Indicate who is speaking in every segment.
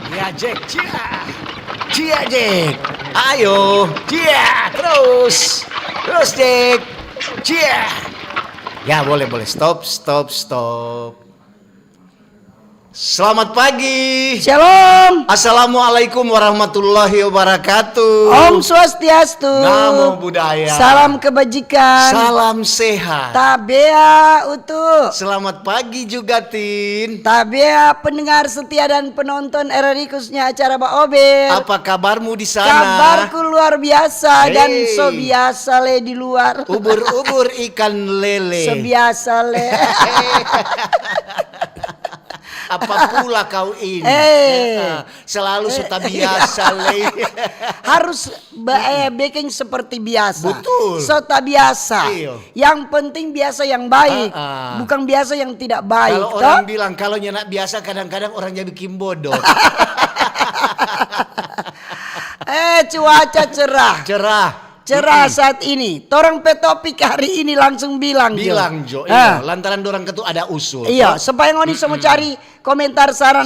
Speaker 1: Ya Jack, cia Jack, ayo, cia, terus Jack, cia. Ya boleh, stop. Selamat pagi.
Speaker 2: Shalom.
Speaker 1: Assalamualaikum warahmatullahi wabarakatuh.
Speaker 2: Om Swastiastu.
Speaker 1: Namo Buddhaya.
Speaker 2: Salam kebajikan.
Speaker 1: Salam sehat.
Speaker 2: Tabea utuh.
Speaker 1: Selamat pagi juga Tin.
Speaker 2: Tabea pendengar setia dan penonton RRI khususnya acara Pak Ober.
Speaker 1: Apa kabarmu di sana?
Speaker 2: Kabarku luar biasa dan
Speaker 1: Hey.
Speaker 2: so biasa le di luar.
Speaker 1: Ubur-ubur ikan lele.
Speaker 2: Sebiasa le.
Speaker 1: Apa pula kau ini? Selalu sudah biasa le.
Speaker 2: Harus baking seperti biasa.
Speaker 1: Betul.
Speaker 2: Sota biasa.
Speaker 1: Iyo.
Speaker 2: Yang penting biasa yang baik, bukan biasa yang tidak baik.
Speaker 1: Kalau orang bilang kalau nyenak biasa kadang-kadang orangnya bikin bodoh.
Speaker 2: Cuaca cerah. Cerah saat ini. Torang pe topik hari ini langsung bilang
Speaker 1: Jo. Iya. Lantaran dorang ketu ada usul.
Speaker 2: Iya, supaya ngoni semua cari komentar, saran,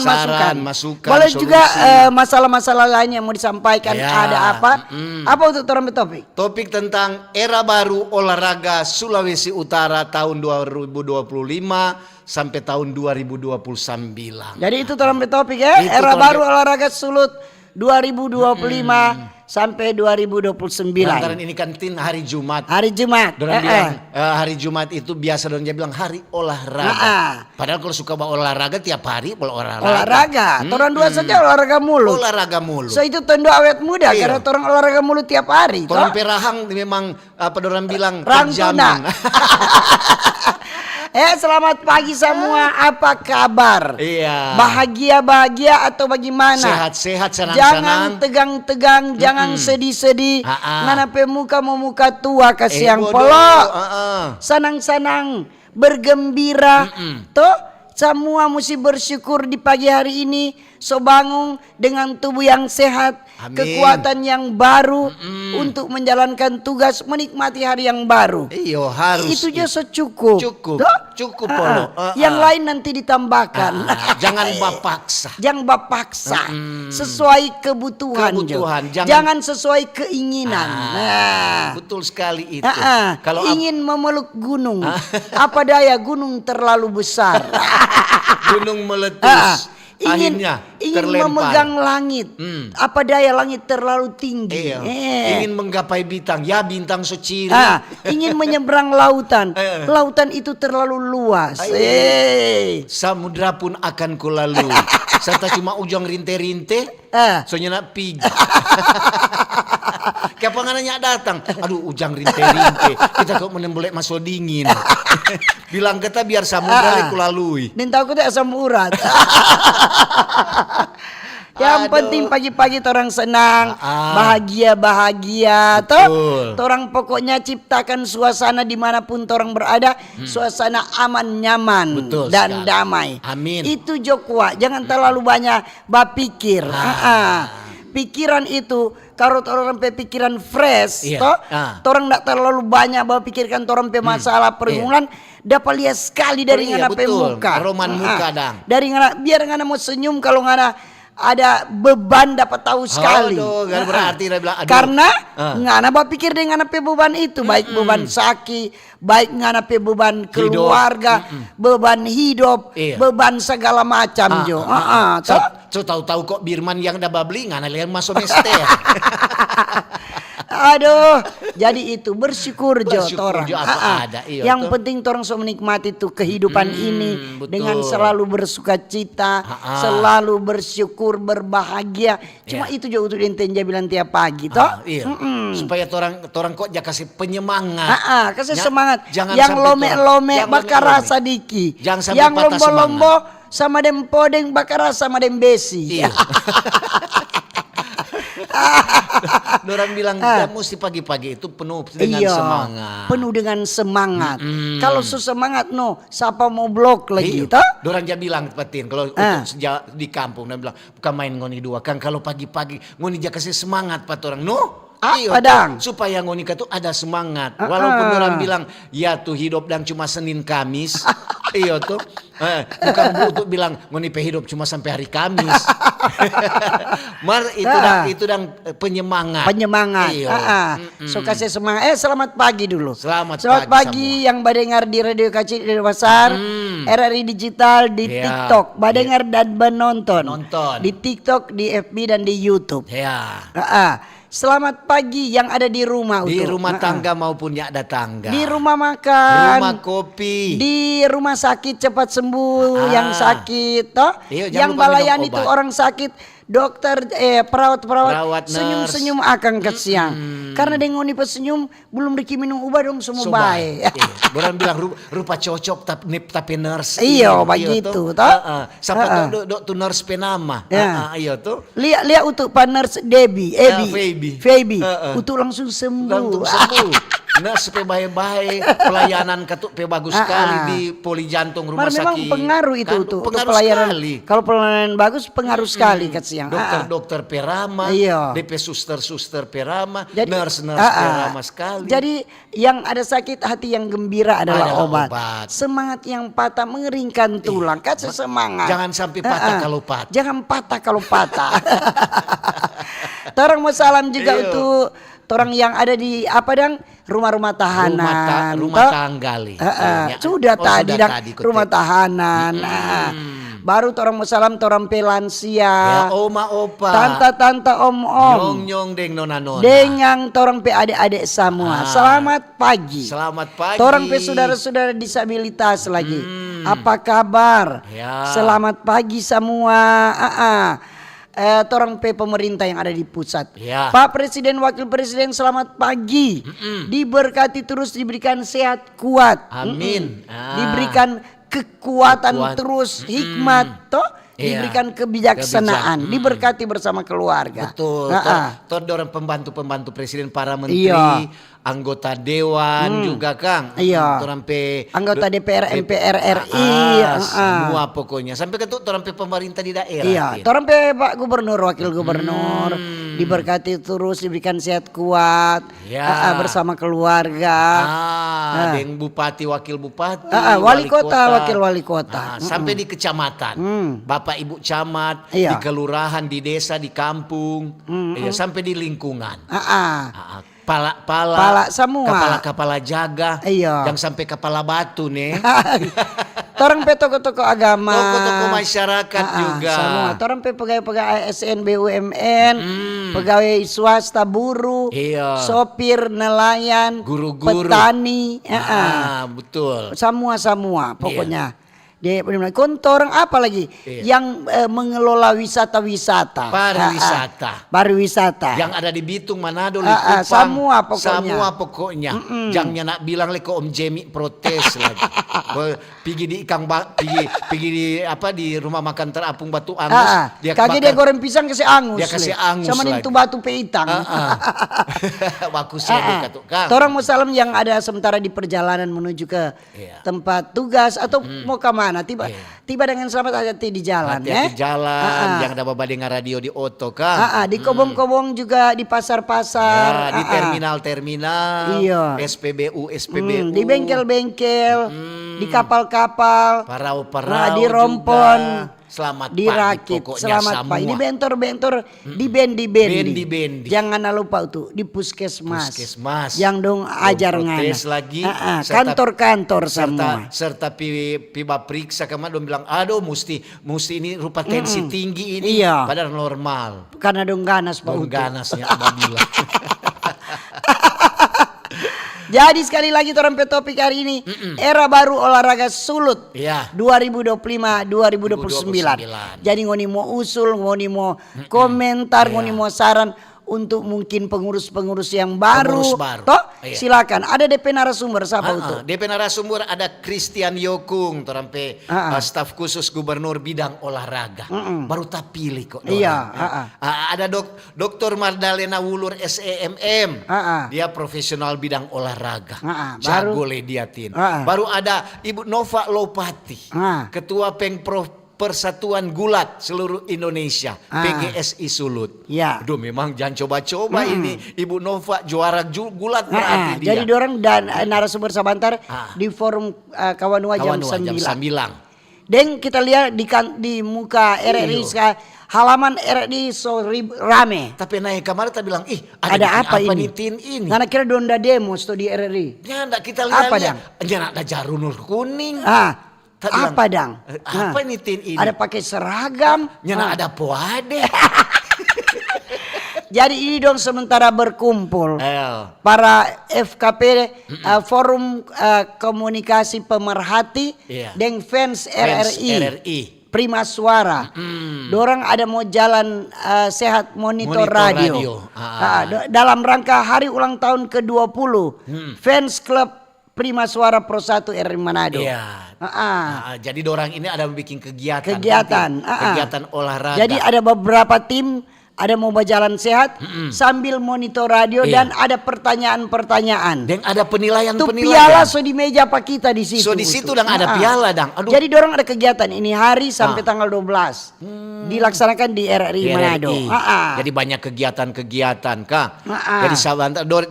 Speaker 1: masukan.
Speaker 2: Boleh
Speaker 1: solusi.
Speaker 2: juga masalah-masalah lain yang mau disampaikan.
Speaker 1: Ya.
Speaker 2: Ada apa? Apa untuk torang pe topik?
Speaker 1: Topik tentang era baru olahraga Sulawesi Utara tahun 2025 sampai tahun 2029.
Speaker 2: Jadi itu torang pe topik ya.
Speaker 1: Itu
Speaker 2: Era
Speaker 1: torang
Speaker 2: baru olahraga Sulut 2025 sampai 2029.
Speaker 1: Lantaran ini kan Tin hari Jumat.
Speaker 2: Hari Jumat.
Speaker 1: Dorang bilang hari Jumat itu biasa dorang bilang hari olahraga. Padahal kalau suka olahraga tiap hari
Speaker 2: Olahraga. Torang dua saja olahraga mulu.
Speaker 1: Olahraga mulu.
Speaker 2: So itu tentu awet muda
Speaker 1: Iya.
Speaker 2: karena torang olahraga mulu tiap hari.
Speaker 1: Torang perahang memang apa dorang bilang
Speaker 2: Rangtuna.
Speaker 1: terjamin.
Speaker 2: Selamat pagi semua. Apa kabar?
Speaker 1: Iya.
Speaker 2: Bahagia atau bagaimana?
Speaker 1: Sehat-sehat, senang-senang.
Speaker 2: Jangan tegang-tegang, jangan sedih-sedih. Ngana pe muka mau muka tua kasih yang polok. Senang-senang, bergembira. Toh semua mesti bersyukur di pagi hari ini. So bangun dengan tubuh yang sehat,
Speaker 1: Amin.
Speaker 2: kekuatan yang baru untuk menjalankan tugas, menikmati hari yang baru.
Speaker 1: Iyo harus.
Speaker 2: Itu aja secukup.
Speaker 1: Cukup polo.
Speaker 2: Yang lain nanti ditambahkan.
Speaker 1: Jangan bapaksa.
Speaker 2: Jangan bapaksa. Sesuai kebutuhan. Jangan sesuai keinginan.
Speaker 1: Betul sekali itu.
Speaker 2: Kalau ingin memeluk gunung, apa daya gunung terlalu besar.
Speaker 1: Gunung meletus.
Speaker 2: Ingin
Speaker 1: terlempar.
Speaker 2: memegang langit, apa daya langit terlalu tinggi.
Speaker 1: Ingin menggapai bintang, ya bintang seciri.
Speaker 2: Ingin menyeberang lautan, lautan itu terlalu luas.
Speaker 1: Samudra pun akan kulalui. Serta cuma ujung rinte-rinte, soalnya nak pig. Kapangannya datang, aduh ujang rinte-rinte, kita kok menembolek masuk dingin. Bilang kita biar samudra kulalui.
Speaker 2: Dan tahu kita asam urat. Yang penting pagi-pagi orang senang, bahagia. Toh, orang pokoknya ciptakan suasana dimanapun orang berada, suasana aman, nyaman, dan damai.
Speaker 1: Amin.
Speaker 2: Itu Jokwa, jangan terlalu banyak berpikir. Pikiran itu kalau orang pikiran fresh, toh, orang tidak terlalu banyak berpikirkan orang masalah pergumulan. Dapat lihat sekali dari ngana muka.
Speaker 1: Roman muka dang.
Speaker 2: Dari ngana biar ngana mau senyum kalau ngana ada beban dapat tahu sekali.
Speaker 1: Berarti dia bilang,
Speaker 2: karena ngana berpikir dengan beban itu, baik beban sakit, baik ngana beban keluarga, beban hidup, beban segala macam jo.
Speaker 1: So tahu-tahu kok Birman yang dah babli ngana lihat masuk mester.
Speaker 2: Aduh. Jadi itu bersyukur jo torang.
Speaker 1: Jo apa ada. Iya,
Speaker 2: yang penting torang so menikmati tuh kehidupan ini
Speaker 1: betul.
Speaker 2: dengan selalu bersuka cita, selalu bersyukur, berbahagia. Cuma itu juga untuk enten bilang tiap pagi toh.
Speaker 1: Iya. Supaya torang kok kasih penyemangat.
Speaker 2: Kasih semangat.
Speaker 1: Jangan
Speaker 2: yang lome-lome bakar rasa diki.
Speaker 1: Jangan sampai
Speaker 2: yang
Speaker 1: patah
Speaker 2: lombo-lombo sama dem podeng bakar rasa sama dem besi.
Speaker 1: Iya. Dorang bilang mesti pagi-pagi itu penuh dengan semangat.
Speaker 2: Penuh dengan semangat. Kalau semangat siapa mau blok lagi toh?
Speaker 1: Dorang aja bilang Patin kalau untuk di kampung dia bilang bukan main ngoni dua kan kalau pagi-pagi ngoni aja kasih semangat pat orang
Speaker 2: Padang
Speaker 1: supaya ngoni tuh ada semangat. Walaupun orang bilang ya tuh hidup dan cuma Senin Kamis. Iya tuh. Bukan untuk bilang ngoni hidup cuma sampai hari Kamis. Mar itu dan penyemangat. So kasih semangat. Selamat pagi dulu. Selamat
Speaker 2: pagi yang badengar di Radio Kacil di Pasar, RRI Digital di TikTok. Badengar dan menonton. Di TikTok, di FB dan di YouTube. Selamat pagi yang ada di rumah.
Speaker 1: Di rumah tangga maupun yang ada tangga.
Speaker 2: Di rumah makan.
Speaker 1: Rumah kopi.
Speaker 2: Di rumah sakit cepat sembuh yang sakit toh. Yang balayan itu orang sakit. Dokter, perawat senyum-senyum akan kesiang. Karena dengan senyum belum diki minum obat dong semua baik.
Speaker 1: Orang bilang rupa cocok tapi nurse.
Speaker 2: Iya begitu toh.
Speaker 1: Sampai tuh nurse penama. Iya tuh.
Speaker 2: Lihat untuk pak nurse Feby. Untuk langsung sembuh.
Speaker 1: Nah, supaya baik-baik pelayanan ketuk bagus sekali di poli jantung rumah sakit.
Speaker 2: Memang pengaruh itu tuh pelayanan. Kalau pelayanan bagus pengaruh sekali kat siang.
Speaker 1: Dokter perama, DP suster perama, nurse perama sekali.
Speaker 2: Jadi yang ada sakit hati yang gembira adalah obat. Semangat yang patah mengeringkan tulang. Kasih semangat.
Speaker 1: Jangan sampai patah kalau patah.
Speaker 2: Jangan patah kalau patah. Torang mau salam juga untuk orang yang ada di rumah-rumah tahanan,
Speaker 1: rumah tanggali.
Speaker 2: Sudah tadi rumah tahanan. Baru orang mau salam orang pelansia,
Speaker 1: oma opa,
Speaker 2: tante om,
Speaker 1: nyong deng nona,
Speaker 2: dengan orang pe adik-adik semua. Selamat pagi. Orang pe saudara-saudara disabilitas lagi. Apa kabar? Selamat pagi semua. Orang pemerintah yang ada di pusat. Pak Presiden, Wakil Presiden, selamat pagi. Diberkati terus, diberikan sehat kuat.
Speaker 1: Amin.
Speaker 2: Diberikan kekuatan terus, hikmat diberikan kebijaksanaan, diberkati bersama keluarga.
Speaker 1: Betul. Orang pembantu Presiden, para menteri, anggota dewan juga Kang. Anggota
Speaker 2: DPR, MPR RI,
Speaker 1: semua pokoknya. Sampai ke orang pemerintah di daerah.
Speaker 2: Orang Pak Gubernur, Wakil Gubernur, diberkati terus, diberikan sehat kuat, bersama keluarga.
Speaker 1: Dengan bupati, wakil bupati,
Speaker 2: wali kota, wakil wali kota.
Speaker 1: Sampai di kecamatan, Bapak Ibu camat, di kelurahan, di desa, di kampung, sampai di lingkungan. Pala
Speaker 2: semua.
Speaker 1: Kepala jaga, yang sampai kepala batu nih.
Speaker 2: Orang pe toko-toko agama,
Speaker 1: toko-toko masyarakat juga.
Speaker 2: Semua. Orang pe pegawai ASN, BUMN, pegawai swasta, buruh, sopir, nelayan,
Speaker 1: guru-guru,
Speaker 2: petani,
Speaker 1: betul.
Speaker 2: Semua pokoknya. Orang apa lagi yang mengelola wisata-wisata, pariwisata
Speaker 1: yang ada di Bitung, Manado, Likupang, semua pokoknya. Jangan nak bilang leko Om Jemi protes lagi. Pergi di pergi di rumah makan terapung Batu Angus.
Speaker 2: Dia goreng pisang kasih angus.
Speaker 1: Dia kasih angus
Speaker 2: sama
Speaker 1: lagi.
Speaker 2: itu batu peitang.
Speaker 1: Bagus ya Kang.
Speaker 2: Orang Muslim yang ada sementara di perjalanan menuju ke tempat tugas atau mau ke mana, tiba dengan selamat hati di jalan.
Speaker 1: Hati-hati jalan, jangan ada bawa dengar radio di oto Kang.
Speaker 2: Di kobong-kobong juga, di pasar-pasar,
Speaker 1: di terminal-terminal, SPBU,
Speaker 2: di bengkel-bengkel, di kapal-kapal,
Speaker 1: parau-parau,
Speaker 2: di rompon,
Speaker 1: selamat
Speaker 2: dirakit,
Speaker 1: pagi,
Speaker 2: selamat pagi, di bentor-bentor, di bendi. Jangan lupa tuh di puskesmas. Yang dong ajar ngana.
Speaker 1: Lagi,
Speaker 2: kantor-kantor semua.
Speaker 1: Serta piba periksa kemarin dong bilang, aduh mesti ini rupa tensi tinggi ini, padahal normal.
Speaker 2: Karena dong ganas Pak
Speaker 1: Dong ganasnya abang bilang.
Speaker 2: Jadi sekali lagi orang topik hari ini era baru olahraga sulut.
Speaker 1: Iya.
Speaker 2: 2025 2029. Jadi ngoni mau usul, ngoni mau komentar, ngoni mau saran untuk mungkin pengurus-pengurus yang baru. Toh silakan. Ada DP narasumber siapa itu?
Speaker 1: DP narasumber ada Christian Yokung terampe staf khusus gubernur bidang olahraga. Baru tak pilih kok.
Speaker 2: Iya.
Speaker 1: Ada Dr. Mardalena Wulur SEMM. Dia profesional bidang olahraga. Jago le dia tin. Baru ada Ibu Nova Lopati. Ketua Pengprov Persatuan Gulat seluruh Indonesia, PGSI Sulut.
Speaker 2: Ya.
Speaker 1: Aduh, memang jangan coba-coba ini Ibu Nova juara gulat berarti dia.
Speaker 2: Jadi dorang dan narasumber sabantar di forum Kawanua jam 9. Dan kita lihat di muka RRI halaman RRI so rame.
Speaker 1: Tapi naik kamar kita bilang,
Speaker 2: ada apa ini?
Speaker 1: Ini?
Speaker 2: Nana kira donda demo di RRI.
Speaker 1: Ya, kita lihat.
Speaker 2: Apa dang?
Speaker 1: Ya, ada jarunul kuning.
Speaker 2: Apa dang?
Speaker 1: Apa ini tin ini?
Speaker 2: Ada pakai seragam.
Speaker 1: Nyana ada poade.
Speaker 2: Jadi ini dong sementara berkumpul para FKP forum komunikasi pemerhati dan fans RRI. Prima Suara. Dorang ada mau jalan sehat monitor radio. Dalam rangka hari ulang tahun ke-20 fans klub Prima Suara Pro 1 RRI Manado.
Speaker 1: Jadi dorang ini ada bikin kegiatan olahraga.
Speaker 2: Jadi ada beberapa tim, ada mau berjalan sehat sambil monitor radio dan ada pertanyaan-pertanyaan.
Speaker 1: Dan ada penilaian.
Speaker 2: Piala so di meja pak kita di situ.
Speaker 1: So di situ dang ada piala dang. Aduh.
Speaker 2: Jadi dorang ada kegiatan ini hari sampai tanggal 12. Dilaksanakan di RRI Manado.
Speaker 1: Jadi banyak kegiatan-kegiatan kah. Jadi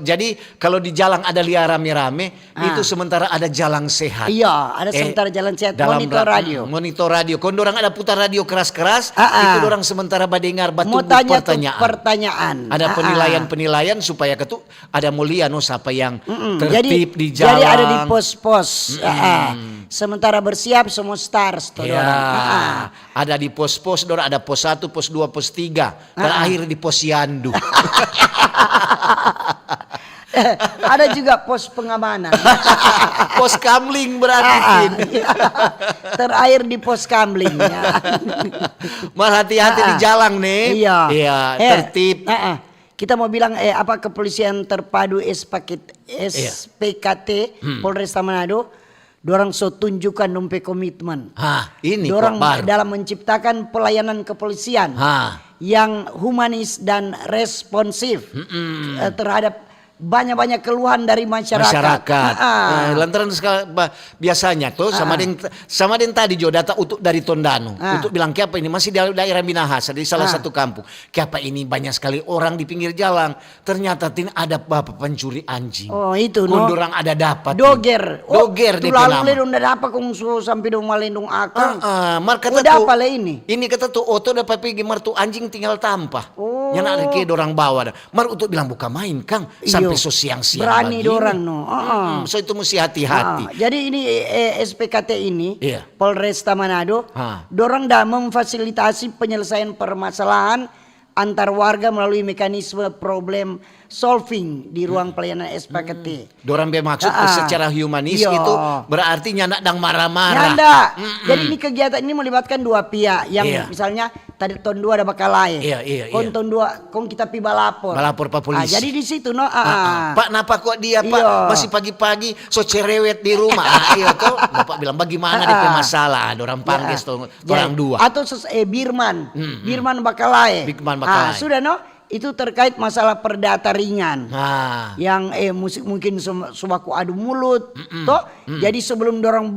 Speaker 1: jadi kalau di jalan ada liar rame-rame itu sementara ada jalan sehat.
Speaker 2: Iya, ada sementara jalan sehat monitor radio.
Speaker 1: Monitor radio. Kalau dorang ada putar radio keras-keras itu dorang sementara badengar batu pertanyaan. Ada penilaian supaya ada mulia siapa yang tertib di jalan.
Speaker 2: Jadi ada di pos-pos. Sementara bersiap semua stars
Speaker 1: ada di pos-pos, ada pos 1, pos 2, pos 3. Terakhir di pos Yandu.
Speaker 2: Ada juga pos pengamanan.
Speaker 1: Pos kamling berarti.
Speaker 2: Terakhir di pos kamling.
Speaker 1: Mal hati-hati di jalan nih. Iya, tertib.
Speaker 2: Kita mau bilang kepolisian terpadu SPKT Polresta Manado. Dorang so tunjukkan dompe komitmen.
Speaker 1: Ini
Speaker 2: dorang dalam menciptakan pelayanan kepolisian yang humanis dan responsif terhadap banyak-banyak keluhan dari masyarakat.
Speaker 1: Lantaran biasanya tuh sama den tadi jo data untuk dari Tondano untuk bilang apa ini masih di daerah Minahasa di salah satu kampung. Apa ini banyak sekali orang di pinggir jalan. Ternyata ada bapak pencuri anjing.
Speaker 2: Oh itu
Speaker 1: Kondorang ada dapat.
Speaker 2: Doger
Speaker 1: DP nama.
Speaker 2: Lalu udah dapat kung sampai dong malendong akang.
Speaker 1: Mar kata
Speaker 2: udah apa ini?
Speaker 1: Ini kata tuh oto dapat pergi martu anjing tinggal tampah. Yang ada ke dorang bawa. Mar untuk bilang buka main Kang sampai so siang-siang
Speaker 2: berani dorang
Speaker 1: so itu mesti hati-hati.
Speaker 2: Jadi ini SPKT ini Polresta Manado dorang dah memfasilitasi penyelesaian permasalahan antar warga melalui mekanisme problem solving di ruang pelayanan SPKT.
Speaker 1: Dorang bermaksud secara humanis itu berarti nyandak dang marah-marah.
Speaker 2: Jadi ini kegiatan ini melibatkan dua pihak yang misalnya tadi tahun 2 ada bakalai. Kon tahun 2 kon kita pi balapor.
Speaker 1: Balapor pak polisi.
Speaker 2: Jadi di situ
Speaker 1: Pak napa kok dia Pak masih pagi-pagi so cerewet di rumah. Tuh Bapak bilang bagaimana DP masalah. Dorang panggil orang 2.
Speaker 2: Atau Birman. Birman bakalai. Sudah itu terkait masalah perdata ringan yang musik mungkin subaku adu mulut jadi sebelum dorong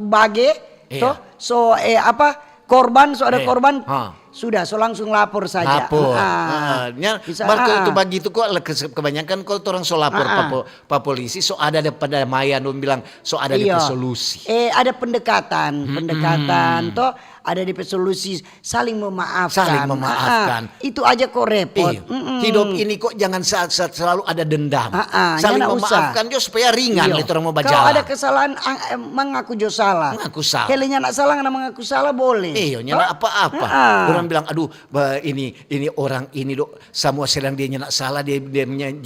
Speaker 2: bage korban ada korban sudah langsung lapor saja.
Speaker 1: Marco itu bagi itu kok kebanyakan kok orang so lapor pak polisi ada pada Maya bilang ada solusi.
Speaker 2: Ada pendekatan ada DP solusi saling memaafkan.
Speaker 1: Saling memaafkan.
Speaker 2: Itu aja kok repot.
Speaker 1: Iya. Hidup ini kok jangan selalu ada dendam. Saling memaafkan jo supaya ringan
Speaker 2: Iya.
Speaker 1: itu orang mau berjalan.
Speaker 2: Kalau ada kesalahan mengaku jo salah.
Speaker 1: Mengaku salah.
Speaker 2: Kalau nak salah ngana mengaku salah boleh.
Speaker 1: Iya, nyana apa-apa. Orang bilang, aduh, ini orang ini dok, semua sedang dia nyana salah, dia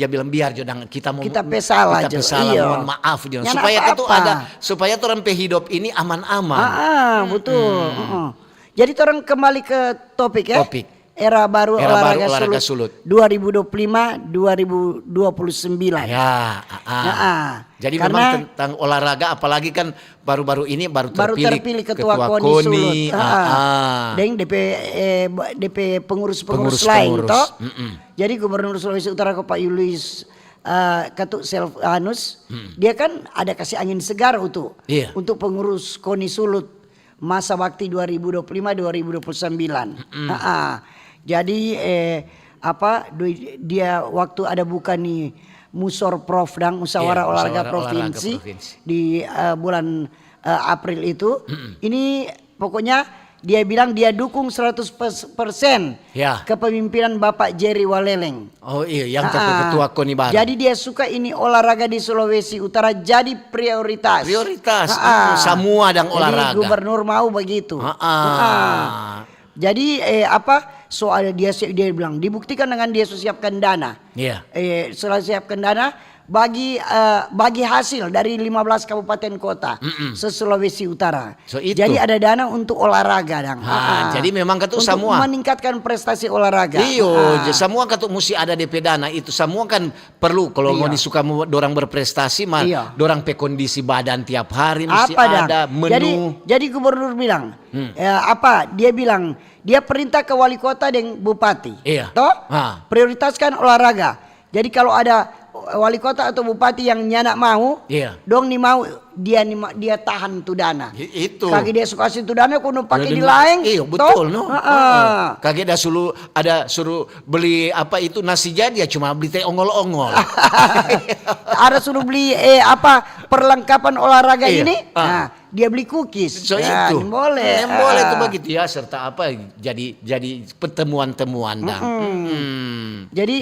Speaker 1: bilang biar jodoh kita
Speaker 2: pesalah
Speaker 1: kita pesalah,
Speaker 2: iya.
Speaker 1: mohon maaf jodoh.
Speaker 2: Nyana
Speaker 1: Supaya
Speaker 2: apa-apa.
Speaker 1: itu ada, supaya orang pe hidup ini aman-aman.
Speaker 2: Betul. Jadi orang kembali ke topik ya.
Speaker 1: Topik.
Speaker 2: Era baru olahraga
Speaker 1: sulut
Speaker 2: 2025-2029.
Speaker 1: Ya, jadi
Speaker 2: karena
Speaker 1: memang tentang olahraga, apalagi kan baru-baru ini baru terpilih
Speaker 2: ketua KONI Sulut. Dan DP pengurus-pengurus lain toh. Jadi Gubernur Sulawesi Utara Pak Julius Ketuk Selvanus, dia kan ada kasih angin segar untuk pengurus KONI Sulut masa bakti 2025-2029. Jadi dia waktu ada buka nih Musorprof dan Musyawarah Olahraga Provinsi di bulan April itu. Ini pokoknya dia bilang dia dukung 100% kepemimpinan Bapak Jerry Waleleng.
Speaker 1: Oh iya, yang ketua KONI baru.
Speaker 2: Jadi dia suka ini olahraga di Sulawesi Utara jadi prioritas.
Speaker 1: Semua dan olahraga.
Speaker 2: Jadi gubernur mau begitu. Jadi soal dia bilang dibuktikan dengan dia siapkan dana. Setelah siapkan dana bagi hasil dari 15 kabupaten kota se-Sulawesi Utara. Jadi ada dana untuk olahraga dang.
Speaker 1: Jadi memang ketuk
Speaker 2: untuk
Speaker 1: semua
Speaker 2: meningkatkan prestasi olahraga.
Speaker 1: Semua ketuk mesti ada DP dana itu semua kan perlu kalau ngoni suka dorang berprestasi mah dorang pe kondisi badan tiap hari mesti ada menu.
Speaker 2: Jadi gubernur bilang dia bilang dia perintah ke wali kota dan bupati. Prioritaskan olahraga. Jadi kalau ada wali kota atau bupati yang nyana mau, dong nih mau dia tahan tu dana.
Speaker 1: Itu.
Speaker 2: Kaki dia suka situ dana kuno pakai di laeng.
Speaker 1: Iya betul no. Kaki dia suruh beli nasi jadi ya cuma beli teh ongol-ongol.
Speaker 2: Ada suruh beli perlengkapan olahraga ini. Dia beli cookies.
Speaker 1: Itu
Speaker 2: boleh.
Speaker 1: Boleh tuh begitu ya serta jadi pertemuan-temuan
Speaker 2: Jadi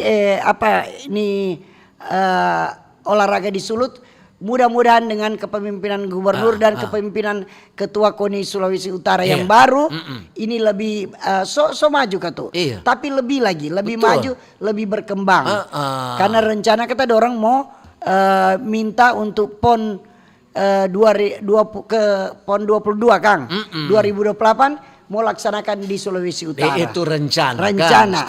Speaker 2: olahraga di Sulut mudah-mudahan dengan kepemimpinan gubernur dan kepemimpinan ketua KONI Sulawesi Utara yang baru ini lebih maju tuh. Tapi lebih maju, lebih berkembang. Karena rencana kita dorang mau minta untuk PON 22 Kang 2028 mau laksanakan di Sulawesi Utara.
Speaker 1: Itu rencana.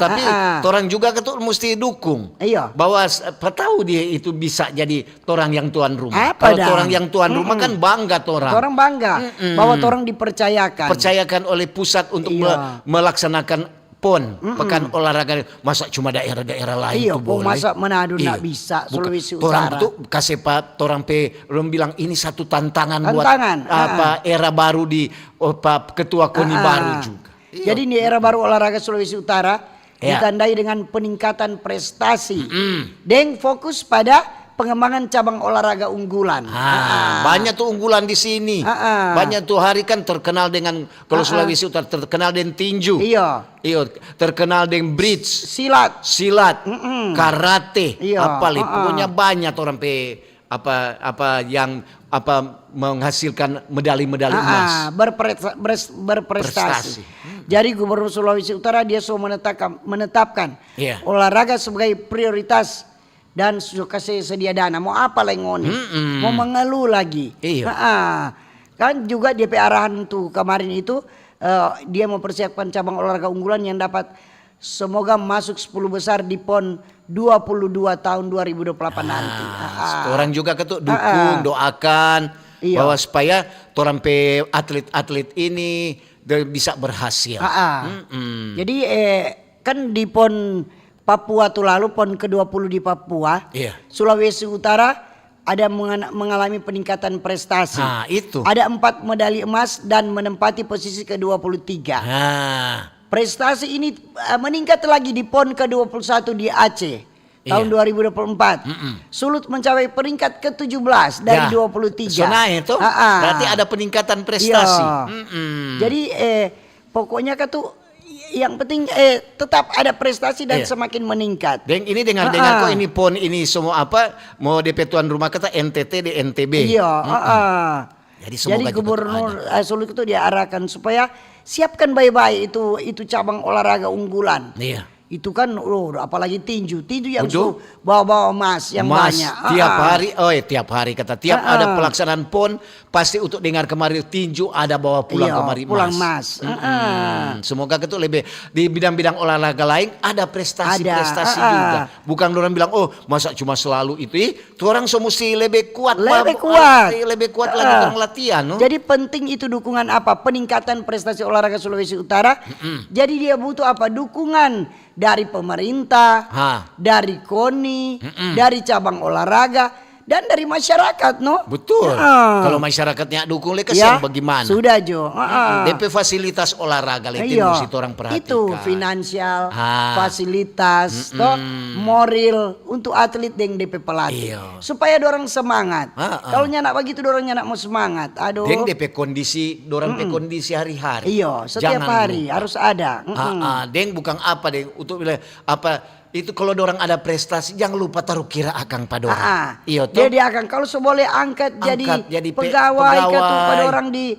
Speaker 1: Tapi orang juga ketuk mesti dukung. Bahwa tahu dia itu bisa jadi orang yang tuan rumah. Kalau orang yang tuan rumah kan bangga orang.
Speaker 2: Orang bangga bahwa orang dipercayakan.
Speaker 1: Percayakan oleh pusat untuk melaksanakan PON, pekan olahraga. Masa cuma daerah-daerah lain itu boleh.
Speaker 2: Masa Manado nggak bisa, Sulawesi Utara.
Speaker 1: Orang tuh kasih orang bilang ini satu tantangan buat era baru di ketua KONI baru juga.
Speaker 2: Jadi di era baru olahraga Sulawesi Utara ditandai dengan peningkatan prestasi dan fokus pada pengembangan cabang olahraga unggulan.
Speaker 1: Banyak tuh unggulan di sini. Banyak tuh hari kan terkenal dengan kalau Sulawesi Utara terkenal dengan tinju. Iya, terkenal dengan bridge, silat, karate, pokoknya banyak orang yang menghasilkan medali-medali emas.
Speaker 2: Berprestasi. Jadi Gubernur Sulawesi Utara dia sudah menetapkan olahraga sebagai prioritas dan suka sedia dana. Mau apa lagi ngoni? Mau mengeluh lagi. Kan juga DP arahan tuh kemarin itu dia mempersiapkan cabang olahraga unggulan yang dapat semoga masuk 10 besar di PON 22 tahun 2028 nanti.
Speaker 1: Orang juga ketuk dukung, doakan bahwa supaya orang pe atlet-atlet ini bisa berhasil.
Speaker 2: Jadi kan di PON Papua tuh lalu PON ke-20 di Papua, Sulawesi Utara ada mengalami peningkatan prestasi.
Speaker 1: Itu.
Speaker 2: Ada 4 medali emas dan menempati posisi ke-23. Prestasi ini meningkat lagi di PON ke-21 di Aceh. tahun 2024. Sulut mencapai peringkat ke-17 dari 23.
Speaker 1: So naik tuh. Berarti ada peningkatan prestasi.
Speaker 2: Jadi pokoknya tuh yang penting tetap ada prestasi dan semakin meningkat.
Speaker 1: Dan ini dengar kok ini PON ini semua mau DP tuan rumah kata NTT di NTB.
Speaker 2: Iya,
Speaker 1: Jadi
Speaker 2: Gubernur Sulut itu diarahkan supaya siapkan baik-baik itu cabang olahraga unggulan.
Speaker 1: Iya.
Speaker 2: Itu kan apalagi tinju yang bawa-bawa emas yang banyak.
Speaker 1: Tiap hari kata ada pelaksanaan PON pasti untuk dengar kemarin tinju ada bawa pulang kemari
Speaker 2: emas.
Speaker 1: Semoga itu lebih di bidang-bidang olahraga lain ada prestasi-prestasi juga. Bukan orang bilang masa cuma selalu itu. Orang semua mesti lebih kuat. Lebih kuat lagi orang latihan.
Speaker 2: Jadi penting itu dukungan apa? Peningkatan prestasi olahraga Sulawesi Utara. Jadi dia butuh apa? Dukungan dari pemerintah, dari KONI, dari cabang olahraga, dan dari masyarakat, no?
Speaker 1: Betul. Kalau masyarakatnya dukung kasihan bagaimana?
Speaker 2: Sudah Jo.
Speaker 1: DP fasilitas olahraga itu mesti orang perhatikan.
Speaker 2: Itu finansial, fasilitas, moral untuk atlet yang DP pelatih. Supaya dorang semangat. Kalau nyanak begitu dorang nyanak mau semangat. Aduh.
Speaker 1: Deng DP kondisi, dorang DP kondisi hari-hari.
Speaker 2: Iya, setiap hari harus ada.
Speaker 1: Deng bukan apa deng untuk bilang apa itu kalau dorang ada prestasi jangan lupa taruh kira akang pada orang. Iya toh.
Speaker 2: Jadi akang kalau seboleh angkat jadi pegawai pada orang di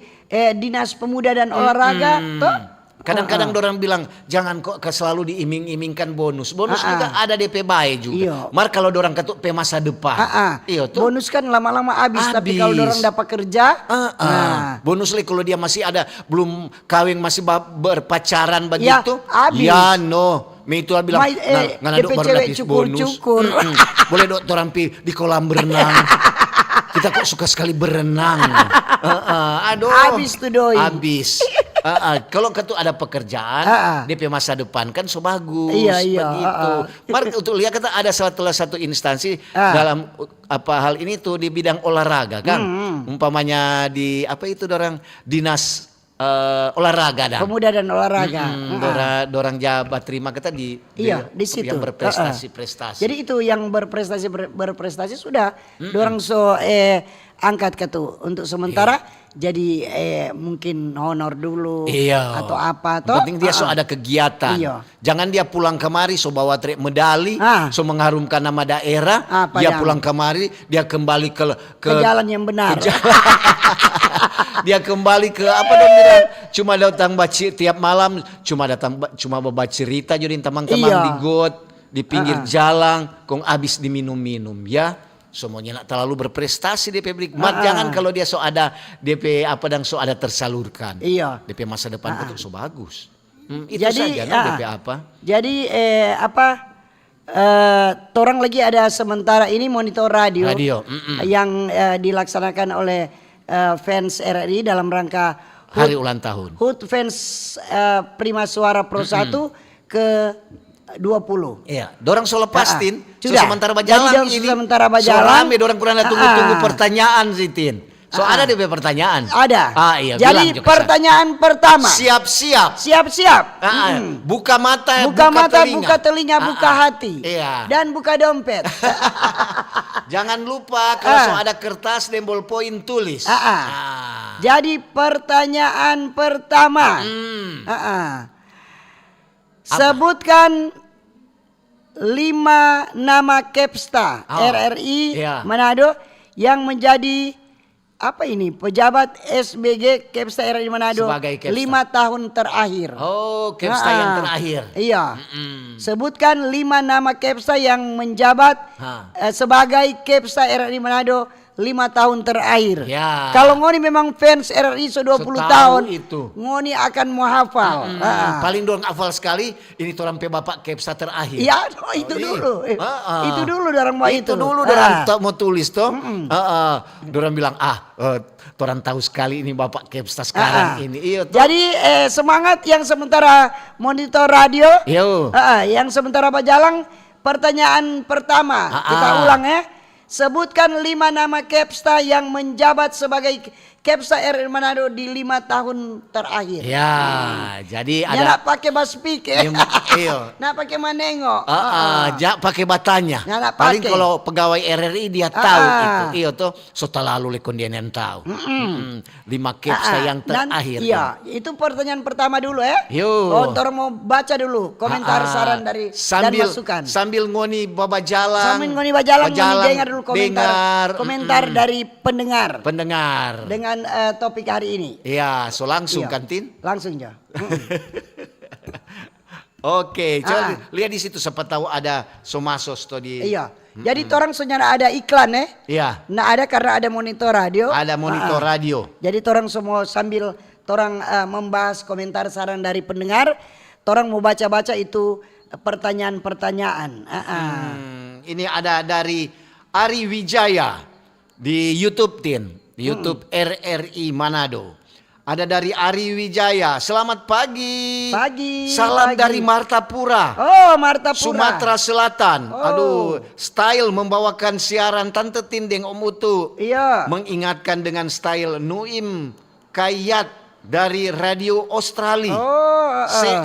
Speaker 2: Dinas Pemuda dan Olahraga toh.
Speaker 1: Kadang-kadang dorang bilang jangan kok selalu diiming-imingkan bonus. Bonus juga ada DP baik juga. Mar kalau dorang ketuk masa depan. Iya tuh.
Speaker 2: Bonus kan lama-lama habis. Tapi kalau dorang dapat kerja,
Speaker 1: bonus lagi kalau dia masih ada belum kawin masih berpacaran begitu.
Speaker 2: Habis.
Speaker 1: Ya no. Itu bilang ngana dok baru dapat bonus. Boleh dok orang di kolam berenang. Kita kok suka sekali berenang. Aduh.
Speaker 2: Habis tuh doi.
Speaker 1: Habis. Kalau ketua ada pekerjaan, DP masa depan kan so bagus. Begitu. Mari untuk lihat kata ada satu instansi dalam hal ini tuh di bidang olahraga kan. Umpamanya di dorang dinas olahraga dah.
Speaker 2: Pemuda dan olahraga.
Speaker 1: Dorang jabat terima kita di
Speaker 2: situ
Speaker 1: yang berprestasi-prestasi.
Speaker 2: Jadi itu yang berprestasi sudah dorang angkat untuk sementara jadi mungkin honor dulu atau apa toh.
Speaker 1: Penting dia ada kegiatan. Jangan dia pulang kemari bawa medali, mengharumkan nama daerah, dia pulang kemari dia kembali ke
Speaker 2: jalan yang benar.
Speaker 1: Dia kembali ke apa dong bilang cuma datang baca tiap malam cuma baca cerita jadi teman-teman di got di pinggir jalan kong abis diminum-minum semuanya nak terlalu berprestasi DP publik. Jangan kalau dia ada DP ada tersalurkan. DP masa depan itu bagus. Itu
Speaker 2: jadi,
Speaker 1: saja DP apa.
Speaker 2: Jadi orang lagi ada sementara ini monitor radio. Yang dilaksanakan oleh fans RRI dalam rangka
Speaker 1: hari ulang tahun.
Speaker 2: HUT fans Prima Suara Pro 1 ke 20.
Speaker 1: Iya, dorang pastin. Sudah. Sementara bajalan ini.
Speaker 2: Sementara bajalan.
Speaker 1: Rame dorang kurang tunggu pertanyaan Zitin. Ada DP pertanyaan?
Speaker 2: Ada.
Speaker 1: Iya,
Speaker 2: jadi pertanyaan pertama.
Speaker 1: Siap-siap. Buka mata,
Speaker 2: buka telinga, buka hati. Dan buka dompet.
Speaker 1: Jangan lupa kalau ada kertas dan bolpoin tulis.
Speaker 2: Jadi pertanyaan pertama. Sebutkan 5 nama Kepsta RRI Manado yang menjadi pejabat SBG Kepsta RRI Manado 5 tahun terakhir.
Speaker 1: Kepsta yang terakhir.
Speaker 2: Iya. Sebutkan 5 nama Kepsta yang menjabat sebagai Kepsta RRI Manado 5 tahun terakhir. Kalau ngoni memang fans RRI 20 tahun itu. Ngoni akan menghafal.
Speaker 1: Paling dorang hafal sekali ini orang Bapak Kepsta terakhir.
Speaker 2: Itu dulu. Itu dulu dorang mau itu.
Speaker 1: Itu dulu dorang mau tulis toh. Dorang bilang orang tahu sekali ini Bapak Kepsta sekarang ini.
Speaker 2: Jadi semangat yang sementara monitor radio. Yang sementara bajalang pertanyaan pertama. Kita ulang ya. Sebutkan 5 nama Kepsta yang menjabat sebagai Kepsta RRI Manado di 5 tahun terakhir.
Speaker 1: Jadi ada.
Speaker 2: Pakai baspik.
Speaker 1: Iya.
Speaker 2: Nak pakai manengok.
Speaker 1: Pakai batanya.
Speaker 2: Nggak
Speaker 1: Paling
Speaker 2: pakai.
Speaker 1: kalau pegawai RRI dia tahu itu. Iya tuh. Setelah lalu lekon dia yang tahu. 5 caps yang terakhir.
Speaker 2: Iya, itu pertanyaan pertama dulu ya.
Speaker 1: Yo.
Speaker 2: Orang mau baca dulu komentar saran dari dan masukan.
Speaker 1: Sambil ngoni babajalang.
Speaker 2: Sambil ngoni bajalang ngoni dengar dulu komentar dari pendengar. Dengan topik hari ini.
Speaker 1: Iya, so langsung kan Tin?
Speaker 2: Langsung ya.
Speaker 1: Oke, coba lihat di situ siapa tahu ada somasos tadi.
Speaker 2: Iya. Jadi orang sebenarnya ada iklan
Speaker 1: Iya.
Speaker 2: Nah ada karena ada monitor radio.
Speaker 1: Ada monitor radio.
Speaker 2: Jadi orang semua sambil orang membahas komentar saran dari pendengar, orang mau baca-baca itu pertanyaan-pertanyaan.
Speaker 1: Ini ada dari Ari Wijaya di YouTube Tin, di YouTube RRI Manado. Ada dari Ari Wijaya. Selamat pagi. Salam dari Martapura.
Speaker 2: Oh, Martapura.
Speaker 1: Sumatera Selatan. Aduh, style membawakan siaran Tante Tindeng Om Utu.
Speaker 2: Iya.
Speaker 1: Mengingatkan dengan style Nuim Kayat dari Radio Australia.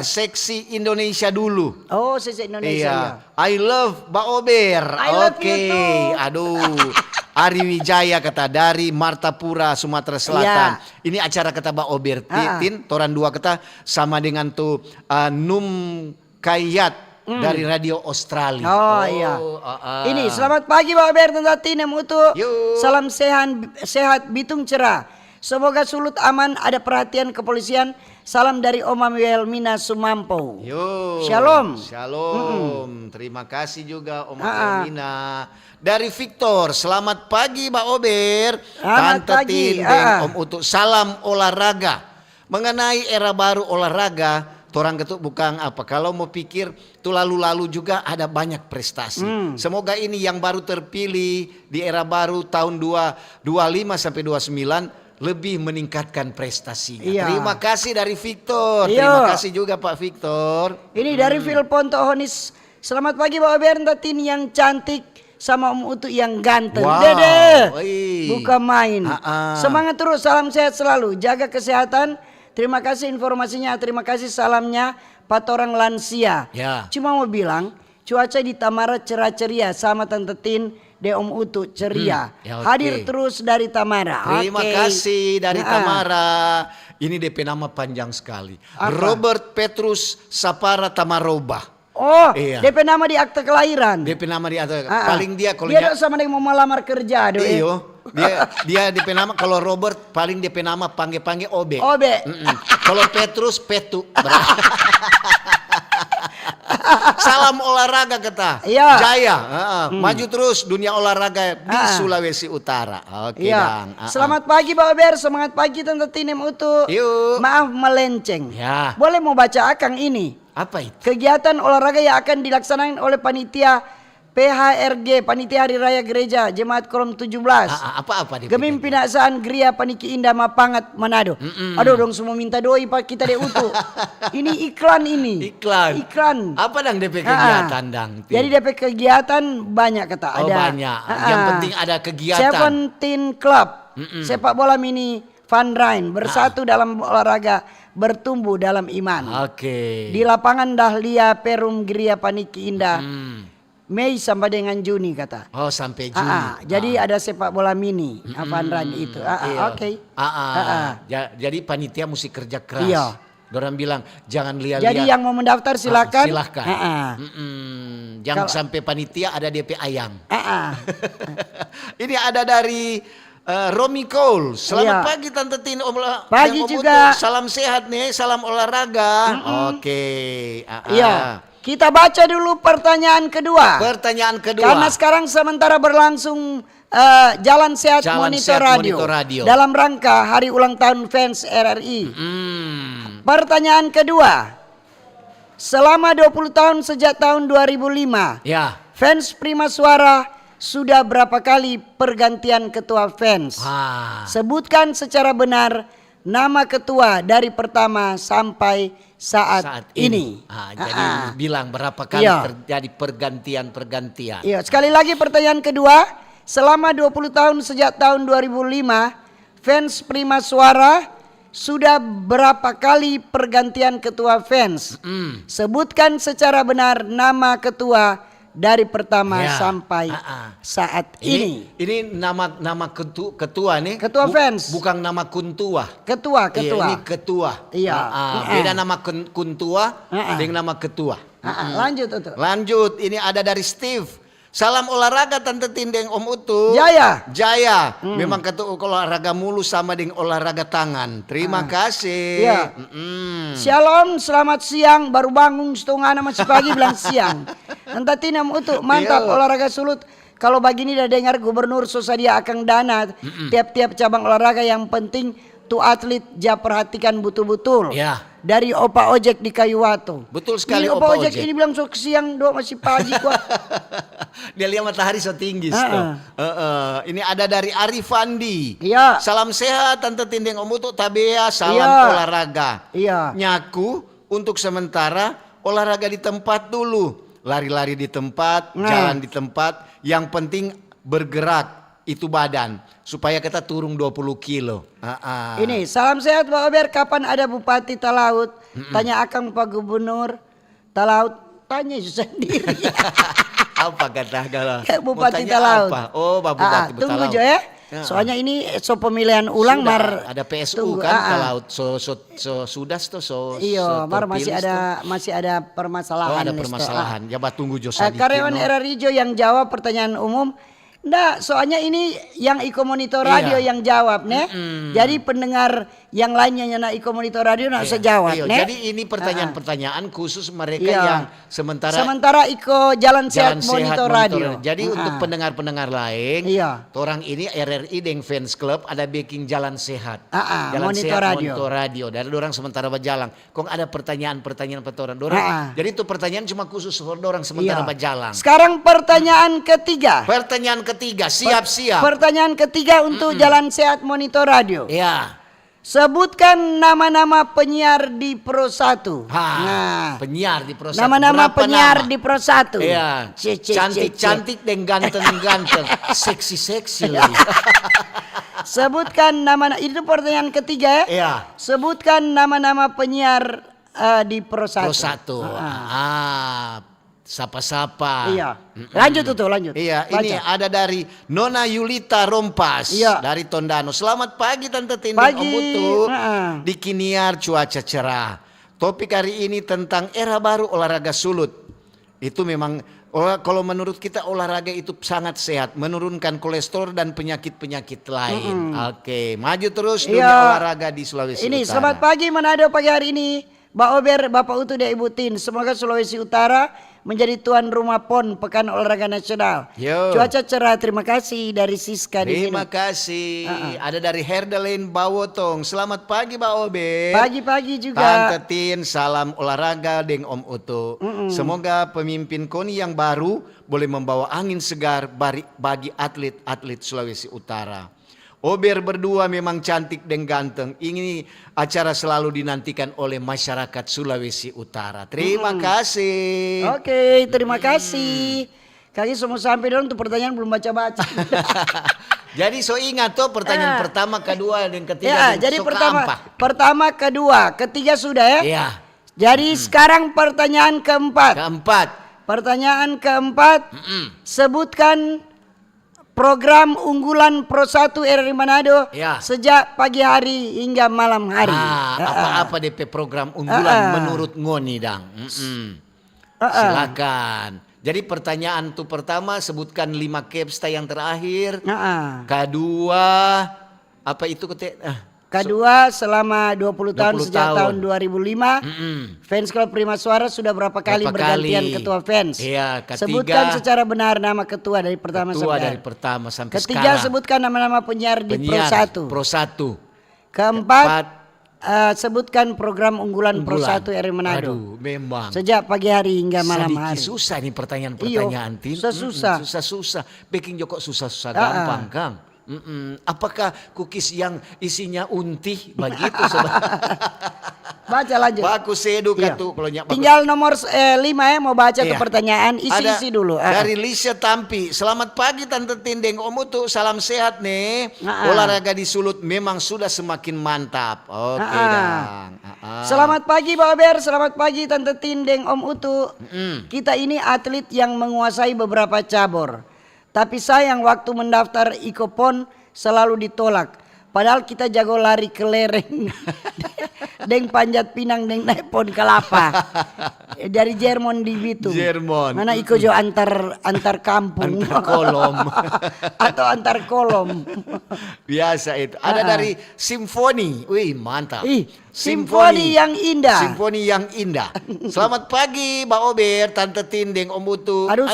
Speaker 1: Seksi Indonesia dulu.
Speaker 2: Oh, seksi Indonesia.
Speaker 1: Iya. I love Baober. Oke. Aduh. Ari Wijaya kata dari Martapura Sumatera Selatan. Ini acara kata Baober Tin, toran dua kata sama dengan tuh Num Kayat dari Radio Australia.
Speaker 2: Iya. Ini selamat pagi Baober Tante Tinem Utu. Salam sehat Bitung cerah. Semoga sulut aman, ada perhatian kepolisian. Salam dari Oma Wilmina Sumampo. Shalom.
Speaker 1: Terima kasih juga Oma Wilmina. Dari Victor, selamat pagi Mbak Ober. Tante Tindeng Om Utu. Salam olahraga. Mengenai era baru olahraga, orang ketuk bukan apa. Kalau mau pikir tuh lalu-lalu juga ada banyak prestasi. Semoga ini yang baru terpilih di era baru tahun 25 sampai 29 lebih meningkatkan prestasinya. Terima kasih dari Victor. Terima kasih juga Pak Victor.
Speaker 2: Ini dari Phil Ponto Honis. Selamat pagi Mbak Ober Tatin yang cantik sama Om Utu yang ganteng. Dede. Bukan main. Semangat terus, salam sehat selalu. Jaga kesehatan. Terima kasih informasinya, terima kasih salamnya Pak orang lansia. Cuma mau bilang cuaca di Tamara cerah ceria sama Tante Tin de Om Utu ceria. Hadir terus dari Tamara.
Speaker 1: Terima kasih dari Tamara. Ini DP nama panjang sekali. Robert Petrus Sapara Tamaroba.
Speaker 2: Iya. DP nama di akte kelahiran.
Speaker 1: DP nama di akte. Paling dia kalau
Speaker 2: dia sama dengan mau melamar kerja do.
Speaker 1: Iyo. Dia DP nama kalau Robert paling DP nama panggil Obe. Kalau Petrus Petu. Salam olahraga kata. Jaya. Maju terus dunia olahraga di Sulawesi Utara. Oke, Bang.
Speaker 2: Selamat pagi Pak Ober, semangat pagi Tante Tinem Utu. Maaf melenceng. Boleh mau baca Akang ini?
Speaker 1: Apa itu?
Speaker 2: Kegiatan olahraga yang akan dilaksanakan oleh panitia PHRG, Panitia Hari Raya Gereja Jemaat Kolom 17.
Speaker 1: Apa dia?
Speaker 2: Gemimpinasaan Gria Paniki Indah Mapangat Manado. Aduh dong semua minta doi Pak kita deh Utu. Ini iklan ini. Iklan.
Speaker 1: Apa dang DP kegiatan dang?
Speaker 2: Jadi DP kegiatan banyak kata. Ada.
Speaker 1: Banyak. Yang penting ada kegiatan.
Speaker 2: 17 Club. Sepak bola mini Fun Run bersatu dalam olahraga, bertumbuh dalam iman. Di lapangan Dahlia Perum Gria Paniki Indah. Mei sampai dengan Juni kata.
Speaker 1: Sampai Juni.
Speaker 2: Jadi ada sepak bola mini, Fun Run itu.
Speaker 1: Jadi panitia mesti kerja keras. Dorang bilang jangan lihat-lihat.
Speaker 2: Jadi yang mau mendaftar silakan.
Speaker 1: Jangan sampai panitia ada DP ayam. Ini ada dari Romi Cole. Selamat pagi Tante Tin.
Speaker 2: Pagi juga.
Speaker 1: Salam sehat nih, salam olahraga.
Speaker 2: Kita baca dulu pertanyaan kedua. Karena sekarang sementara berlangsung Jalan Sehat Monitor Radio dalam rangka hari ulang tahun fans RRI. Pertanyaan kedua. Selama 20 tahun sejak tahun 2005, fans Prima Suara sudah berapa kali pergantian ketua fans? Sebutkan secara benar nama ketua dari pertama sampai saat ini.
Speaker 1: Jadi bilang berapa kali terjadi pergantian.
Speaker 2: Sekali lagi pertanyaan kedua. Selama 20 tahun sejak tahun 2005, fans Prima Suara sudah berapa kali pergantian ketua fans? Sebutkan secara benar nama ketua dari pertama sampai saat ini.
Speaker 1: Ini nama ketua nih.
Speaker 2: Ketua fans.
Speaker 1: Bukan nama kuntua.
Speaker 2: Ketua.
Speaker 1: Iya, ini ketua.
Speaker 2: Iya.
Speaker 1: Beda nama kuntua dengan nama ketua.
Speaker 2: Lanjut Utu.
Speaker 1: Lanjut, ini ada dari Steve. Salam olahraga Tante Tindeng Om Utu.
Speaker 2: Jaya.
Speaker 1: Memang ketua olahraga mulu sama dengan olahraga tangan. Terima kasih.
Speaker 2: Iya. Shalom, selamat siang. Baru bangun setengah masih pagi bilang siang. Tante Tindeng Om Utu, mantap olahraga sulut. Kalau begini udah dengar Gubernur Sosadia akan dana tiap-tiap cabang olahraga, yang penting tuh atlet perhatikan betul-betul.
Speaker 1: Ya.
Speaker 2: Dari Opa Ojek di Kayuwato.
Speaker 1: Betul sekali,
Speaker 2: ini
Speaker 1: Opa
Speaker 2: Ojek ini bilang sok siang do masih pagi kok.
Speaker 1: Dia lihat matahari so tinggi. Ini ada dari Arifandi.
Speaker 2: Iya.
Speaker 1: Salam sehat Tante Tindeng Om Utu Tabea. Salam olahraga.
Speaker 2: Iya.
Speaker 1: Nyaku untuk sementara olahraga di tempat dulu. Lari-lari di tempat, jalan di tempat. Yang penting bergerak itu badan. Supaya kita turun 20 kilo.
Speaker 2: Ini salam sehat Pak Ober, kapan ada Bupati Talaut? Tanya akang Pak Gubernur Talaut, tanya sendiri.
Speaker 1: Apa kata kalau
Speaker 2: Bupati Talaut?
Speaker 1: Apa? Oh, Pak Bupati
Speaker 2: tunggu
Speaker 1: Talaut.
Speaker 2: Jo ya. Soalnya ini pemilihan ulang
Speaker 1: Sudah, ada PSU kan Talaut. Sudah
Speaker 2: iya, masih ada permasalahan.
Speaker 1: Ada permasalahan. Ya tunggu Jo sadiki.
Speaker 2: Karyawan era Rijo yang jawab pertanyaan umum. Nggak, soalnya ini yang Iko Monitor Radio yang jawab, nih. Jadi pendengar yang lainnya yang Iko Monitor Radio nggak usah jawab, nih.
Speaker 1: Jadi ini pertanyaan-pertanyaan khusus mereka yang
Speaker 2: sementara Iko Jalan Sehat Monitor Radio.
Speaker 1: Jadi untuk pendengar-pendengar lain, orang ini RRI dengan fans club ada backing Jalan Sehat. Jalan
Speaker 2: Monitor
Speaker 1: Sehat
Speaker 2: Radio.
Speaker 1: Monitor Radio. Dari orang sementara berjalan. Kok ada pertanyaan-pertanyaan orang. Jadi itu pertanyaan cuma khusus orang sementara berjalan.
Speaker 2: Sekarang pertanyaan ketiga.
Speaker 1: Siap-siap.
Speaker 2: Pertanyaan ketiga untuk Jalan Sehat Monitor Radio.
Speaker 1: Ya.
Speaker 2: Sebutkan nama-nama penyiar di Pro 1.
Speaker 1: Penyiar di Pro 1.
Speaker 2: Nama-nama penyiar di Pro 1.
Speaker 1: Iya. Cantik-cantik dan ganteng-ganteng. Seksi-seksi lagi.
Speaker 2: Sebutkan nama, itu pertanyaan ketiga ya.
Speaker 1: Iya.
Speaker 2: Sebutkan nama-nama penyiar di Pro 1.
Speaker 1: Pro 1. Sapa-sapa.
Speaker 2: Iya. Lanjut.
Speaker 1: Iya,
Speaker 2: baca.
Speaker 1: ini ada dari Nona Yulita Rompas dari Tondano. Selamat pagi Tante Tindeng Om Utu. Di Kiniar cuaca cerah. Topik hari ini tentang era baru olahraga sulut. Itu memang kalau menurut kita olahraga itu sangat sehat, menurunkan kolesterol dan penyakit-penyakit lain. Oke, maju terus dunia olahraga di Sulawesi Utara.
Speaker 2: Ini selamat pagi Manado pagi hari ini. Mbak Ober, Bapak Utu dan Ibu Tin, semoga Sulawesi Utara menjadi tuan rumah PON Pekan Olahraga Nasional. Cuaca cerah, terima kasih dari Siska.
Speaker 1: Terima kasih. Ada dari Herdelin Bawotong. Selamat pagi Mbak Ober.
Speaker 2: Pagi-pagi juga.
Speaker 1: Tante Tin, salam olahraga dengan Om Utu. Semoga pemimpin KONI yang baru boleh membawa angin segar bagi atlet-atlet Sulawesi Utara. Ober berdua memang cantik dan ganteng. Ini acara selalu dinantikan oleh masyarakat Sulawesi Utara. Terima kasih.
Speaker 2: Oke, terima kasih. Kaki semua sampai dong tuh pertanyaan belum baca-baca.
Speaker 1: Jadi so ingat tuh pertanyaan pertama, kedua, dan ketiga.
Speaker 2: Jadi pertama, kedua, ketiga sudah ya.
Speaker 1: Iya.
Speaker 2: Jadi sekarang pertanyaan keempat. Pertanyaan keempat. Sebutkan program unggulan Pro 1 RRI Manado sejak pagi hari hingga malam hari.
Speaker 1: Apa DP program unggulan menurut Ngoni Dang? Silakan. Jadi pertanyaan tuh pertama, sebutkan 5 capsta yang terakhir. Kedua, apa itu
Speaker 2: Kedua, selama 20 tahun sejak tahun 2005, fans klub Prima Suara sudah berapa kali bergantian ketua fans?
Speaker 1: Iya, ketiga,
Speaker 2: sebutkan secara benar nama ketua dari pertama sampai ketiga, sekarang. Sebutkan nama-nama penyiar di Pro 1. Keempat, sebutkan program unggulan Pro 1 RRI Manado.
Speaker 1: Memang.
Speaker 2: Sejak pagi hari hingga malam hari.
Speaker 1: Susah nih pertanyaan-pertanyaan.
Speaker 2: Susah.
Speaker 1: Susah. Bikin Joko susah-susah gampang, Kang. Apakah cookies yang isinya untih begitu sobat?
Speaker 2: Baca lanjut.
Speaker 1: Baku sedu
Speaker 2: Iya.
Speaker 1: katu kalau nyak baku.
Speaker 2: Tinggal nomor 5 ya, mau baca tuh
Speaker 1: Iya.
Speaker 2: pertanyaan,
Speaker 1: Ada
Speaker 2: isi dulu.
Speaker 1: dari Lisa Tampi. Selamat pagi Tante Tindeng, Om Utu, salam sehat nih.
Speaker 2: Ah.
Speaker 1: Olahraga di Sulut memang sudah semakin mantap. Oke Dang.
Speaker 2: Selamat pagi Pak Ober, selamat pagi Tante Tindeng, Om Utu. Kita ini atlet yang menguasai beberapa cabur. Tapi sayang waktu mendaftar Ikopon selalu ditolak. Padahal kita jago lari kelereng, deng panjat pinang, deng naik pohon kelapa. Dari Jerman di Bitung.
Speaker 1: Jerman.
Speaker 2: Mana iko jo antar kampung.
Speaker 1: Antar kolom.
Speaker 2: Atau antar kolom.
Speaker 1: Biasa itu. Ada dari Simfoni. Wih, mantap.
Speaker 2: Simfoni yang indah.
Speaker 1: Simfoni yang indah. Selamat pagi, Mbak Ober, Tante Tindeng, Om Utu.
Speaker 2: Aduh.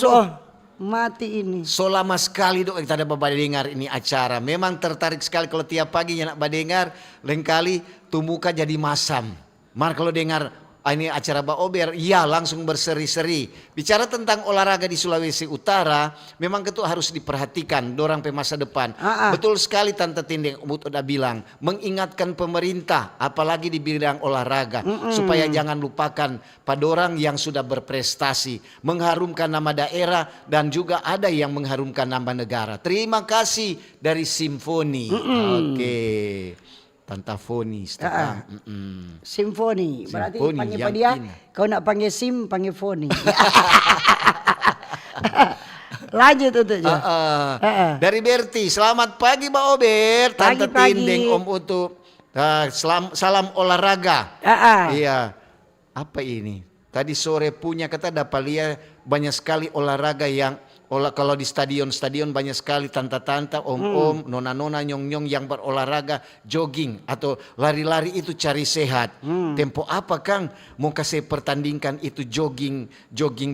Speaker 2: Mati ini.
Speaker 1: So lama sekali dok kita ada dengar ini acara. Memang tertarik sekali kalau tiap pagi nak dengar, lain kali tumuka jadi masam. Mar kalau dengar ini acara Mbak Ober, ya langsung berseri-seri. Bicara tentang olahraga di Sulawesi Utara, memang itu harus diperhatikan dorang pe masa depan. Betul sekali Tante Tindeng Umut udah bilang, mengingatkan pemerintah apalagi di bidang olahraga supaya jangan lupakan pada orang yang sudah berprestasi, mengharumkan nama daerah dan juga ada yang mengharumkan nama negara. Terima kasih dari Simfoni. Oke. Tantafoni,
Speaker 2: Simfoni, berarti
Speaker 1: Simfoni
Speaker 2: panggil
Speaker 1: yang
Speaker 2: dia.
Speaker 1: indah.
Speaker 2: Kau nak panggil Sim, panggil Foni. Lanjut itu aja.
Speaker 1: Dari Berti, selamat pagi Mbak Ober, Tante
Speaker 2: Pagi.
Speaker 1: Tindeng, Om Utu. Salam olahraga. Iya. Apa ini? Tadi sore punya kata dapat lihat banyak sekali olahraga yang kalau di stadion banyak sekali tanta-tanta, om-om, nona-nona, nyong-nyong yang berolahraga jogging atau lari-lari itu cari sehat. Tempo apa Kang mau kasih pertandingkan itu jogging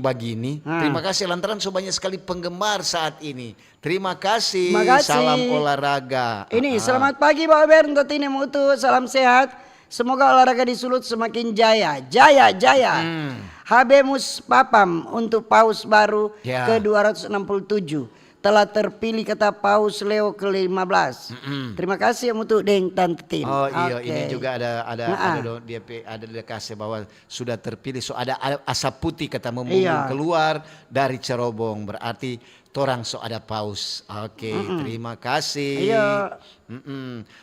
Speaker 1: begini? Terima kasih lantaran so banyak sekali penggemar saat ini. Terima kasih. Salam olahraga.
Speaker 2: Ini selamat pagi Pak Ober, untuk ini mutu, salam sehat. Semoga olahraga di Sulut semakin jaya. Habemus Papam untuk Paus baru ke-267. Telah terpilih kata Paus Leo ke-15. Terima kasih untuk Deng Tante Tin.
Speaker 1: Oh iya, ini juga ada dia kasih bahwa sudah terpilih. So ada asap putih kata membumbung keluar dari cerobong. Berarti torang so ada paus. Oke, terima kasih.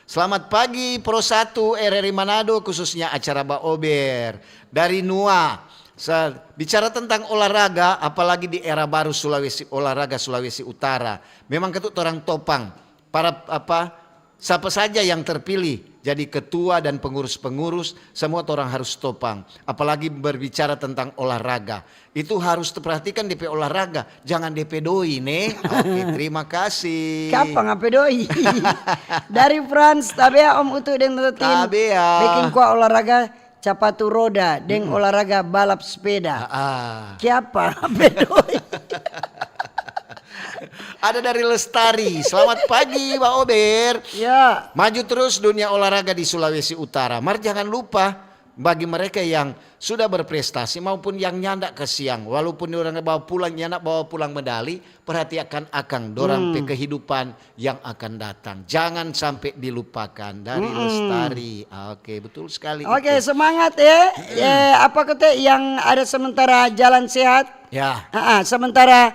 Speaker 1: Selamat pagi Pro 1 RRI Manado, khususnya acara Mbak Ober dari NUA. Bicara tentang olahraga, apalagi di era baru olahraga Sulawesi Utara, memang ketut orang topang para siapa saja yang terpilih jadi ketua dan pengurus-pengurus, semua orang harus topang. Apalagi berbicara tentang olahraga, itu harus diperhatikan DP olahraga, jangan DP doi nih. Oke, terima kasih.
Speaker 2: Kapan apa doi? Dari France, tabea Om Utu dan Tetin. Bikin kuah olahraga capatu roda, deng olahraga balap sepeda. Siapa apa doi?
Speaker 1: Ada dari Lestari. Selamat pagi Mbak Ober.
Speaker 2: Ya.
Speaker 1: Maju terus dunia olahraga di Sulawesi Utara. Mar jangan lupa bagi mereka yang sudah berprestasi maupun yang nyandak ke siang, walaupun orang bawa pulang medali, perhatikan akang dorang pe kehidupan yang akan datang. Jangan sampai dilupakan. Dari Lestari. Oke, betul sekali.
Speaker 2: Oke, semangat ya. Apa kata yang ada sementara jalan sehat?
Speaker 1: Ya.
Speaker 2: Sementara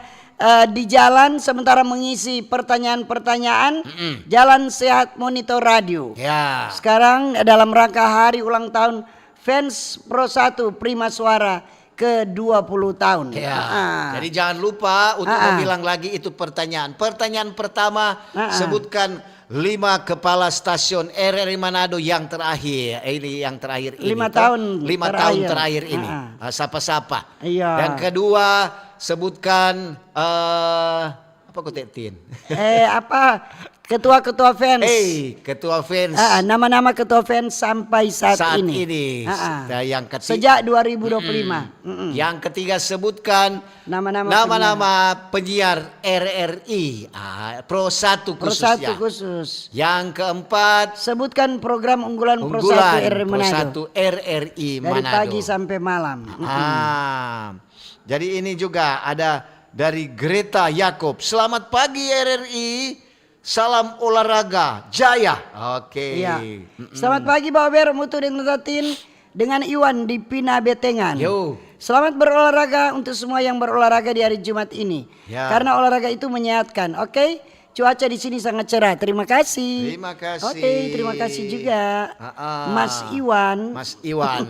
Speaker 2: di jalan, sementara mengisi pertanyaan-pertanyaan, Jalan Sehat Monitor Radio.
Speaker 1: Ya.
Speaker 2: Sekarang dalam rangka hari ulang tahun fans Pro 1 Prima Suara ke-20 tahun.
Speaker 1: Ya. Jadi jangan lupa untuk bilang lagi itu pertanyaan. Pertanyaan pertama, sebutkan 5 kepala stasiun RRI Manado yang terakhir. Ini yang terakhir ini.
Speaker 2: 5 tahun.
Speaker 1: 5 tahun terakhir ini. Sapa-sapa. Yang kedua, sebutkan apa kau tetin?
Speaker 2: Ketua-ketua fans.
Speaker 1: Ketua fans.
Speaker 2: Nama-nama ketua fans sampai saat ini.
Speaker 1: Yang ketiga,
Speaker 2: sejak 2025.
Speaker 1: Yang ketiga, sebutkan nama-nama penyiar RRI. Pro 1 khususnya. Yang keempat,
Speaker 2: sebutkan program unggulan Pro 1 RRI Manado.
Speaker 1: RRI Manado.
Speaker 2: Dari pagi sampai malam.
Speaker 1: Jadi ini juga ada dari Greta Yakob. Selamat pagi RRI. Salam olahraga, jaya. Oke.
Speaker 2: Iya. Selamat pagi Pak Ober, mutu dan tatin dengan Iwan di Pina Betengan.
Speaker 1: Yo.
Speaker 2: Selamat berolahraga untuk semua yang berolahraga di hari Jumat ini.
Speaker 1: Ya.
Speaker 2: Karena olahraga itu menyehatkan. Oke. Cuaca di sini sangat cerah. Terima kasih.
Speaker 1: Terima kasih.
Speaker 2: Oke, terima kasih juga. Mas Iwan.
Speaker 1: Mas Iwan.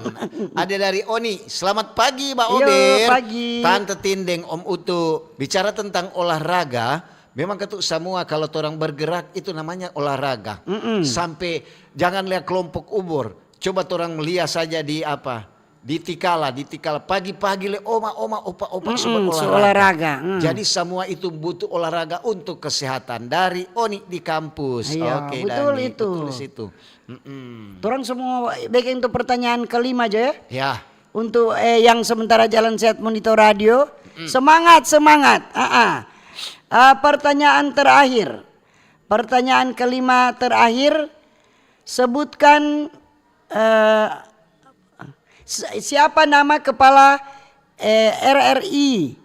Speaker 1: Ada dari Oni. Selamat pagi Mbak
Speaker 2: Yo,
Speaker 1: Ober.
Speaker 2: pagi.
Speaker 1: Tante Tindeng, Om Utu. Bicara tentang olahraga, memang ketuk semua kalau orang bergerak itu namanya olahraga. Sampai jangan lihat kelompok umur. Coba orang lihat saja di apa? Di Tikala pagi-pagi oma opa semua olahraga. Jadi semua itu butuh olahraga untuk kesehatan dari Oni di kampus.
Speaker 2: Iya,
Speaker 1: Oke,
Speaker 2: betul
Speaker 1: Dani,
Speaker 2: itu.
Speaker 1: betul itu.
Speaker 2: Orang semua baik untuk pertanyaan kelima aja ya.
Speaker 1: Ya.
Speaker 2: Untuk yang sementara Jalan Sehat Monitor Radio. Semangat. Pertanyaan terakhir. Pertanyaan kelima terakhir. Sebutkan siapa nama kepala RRI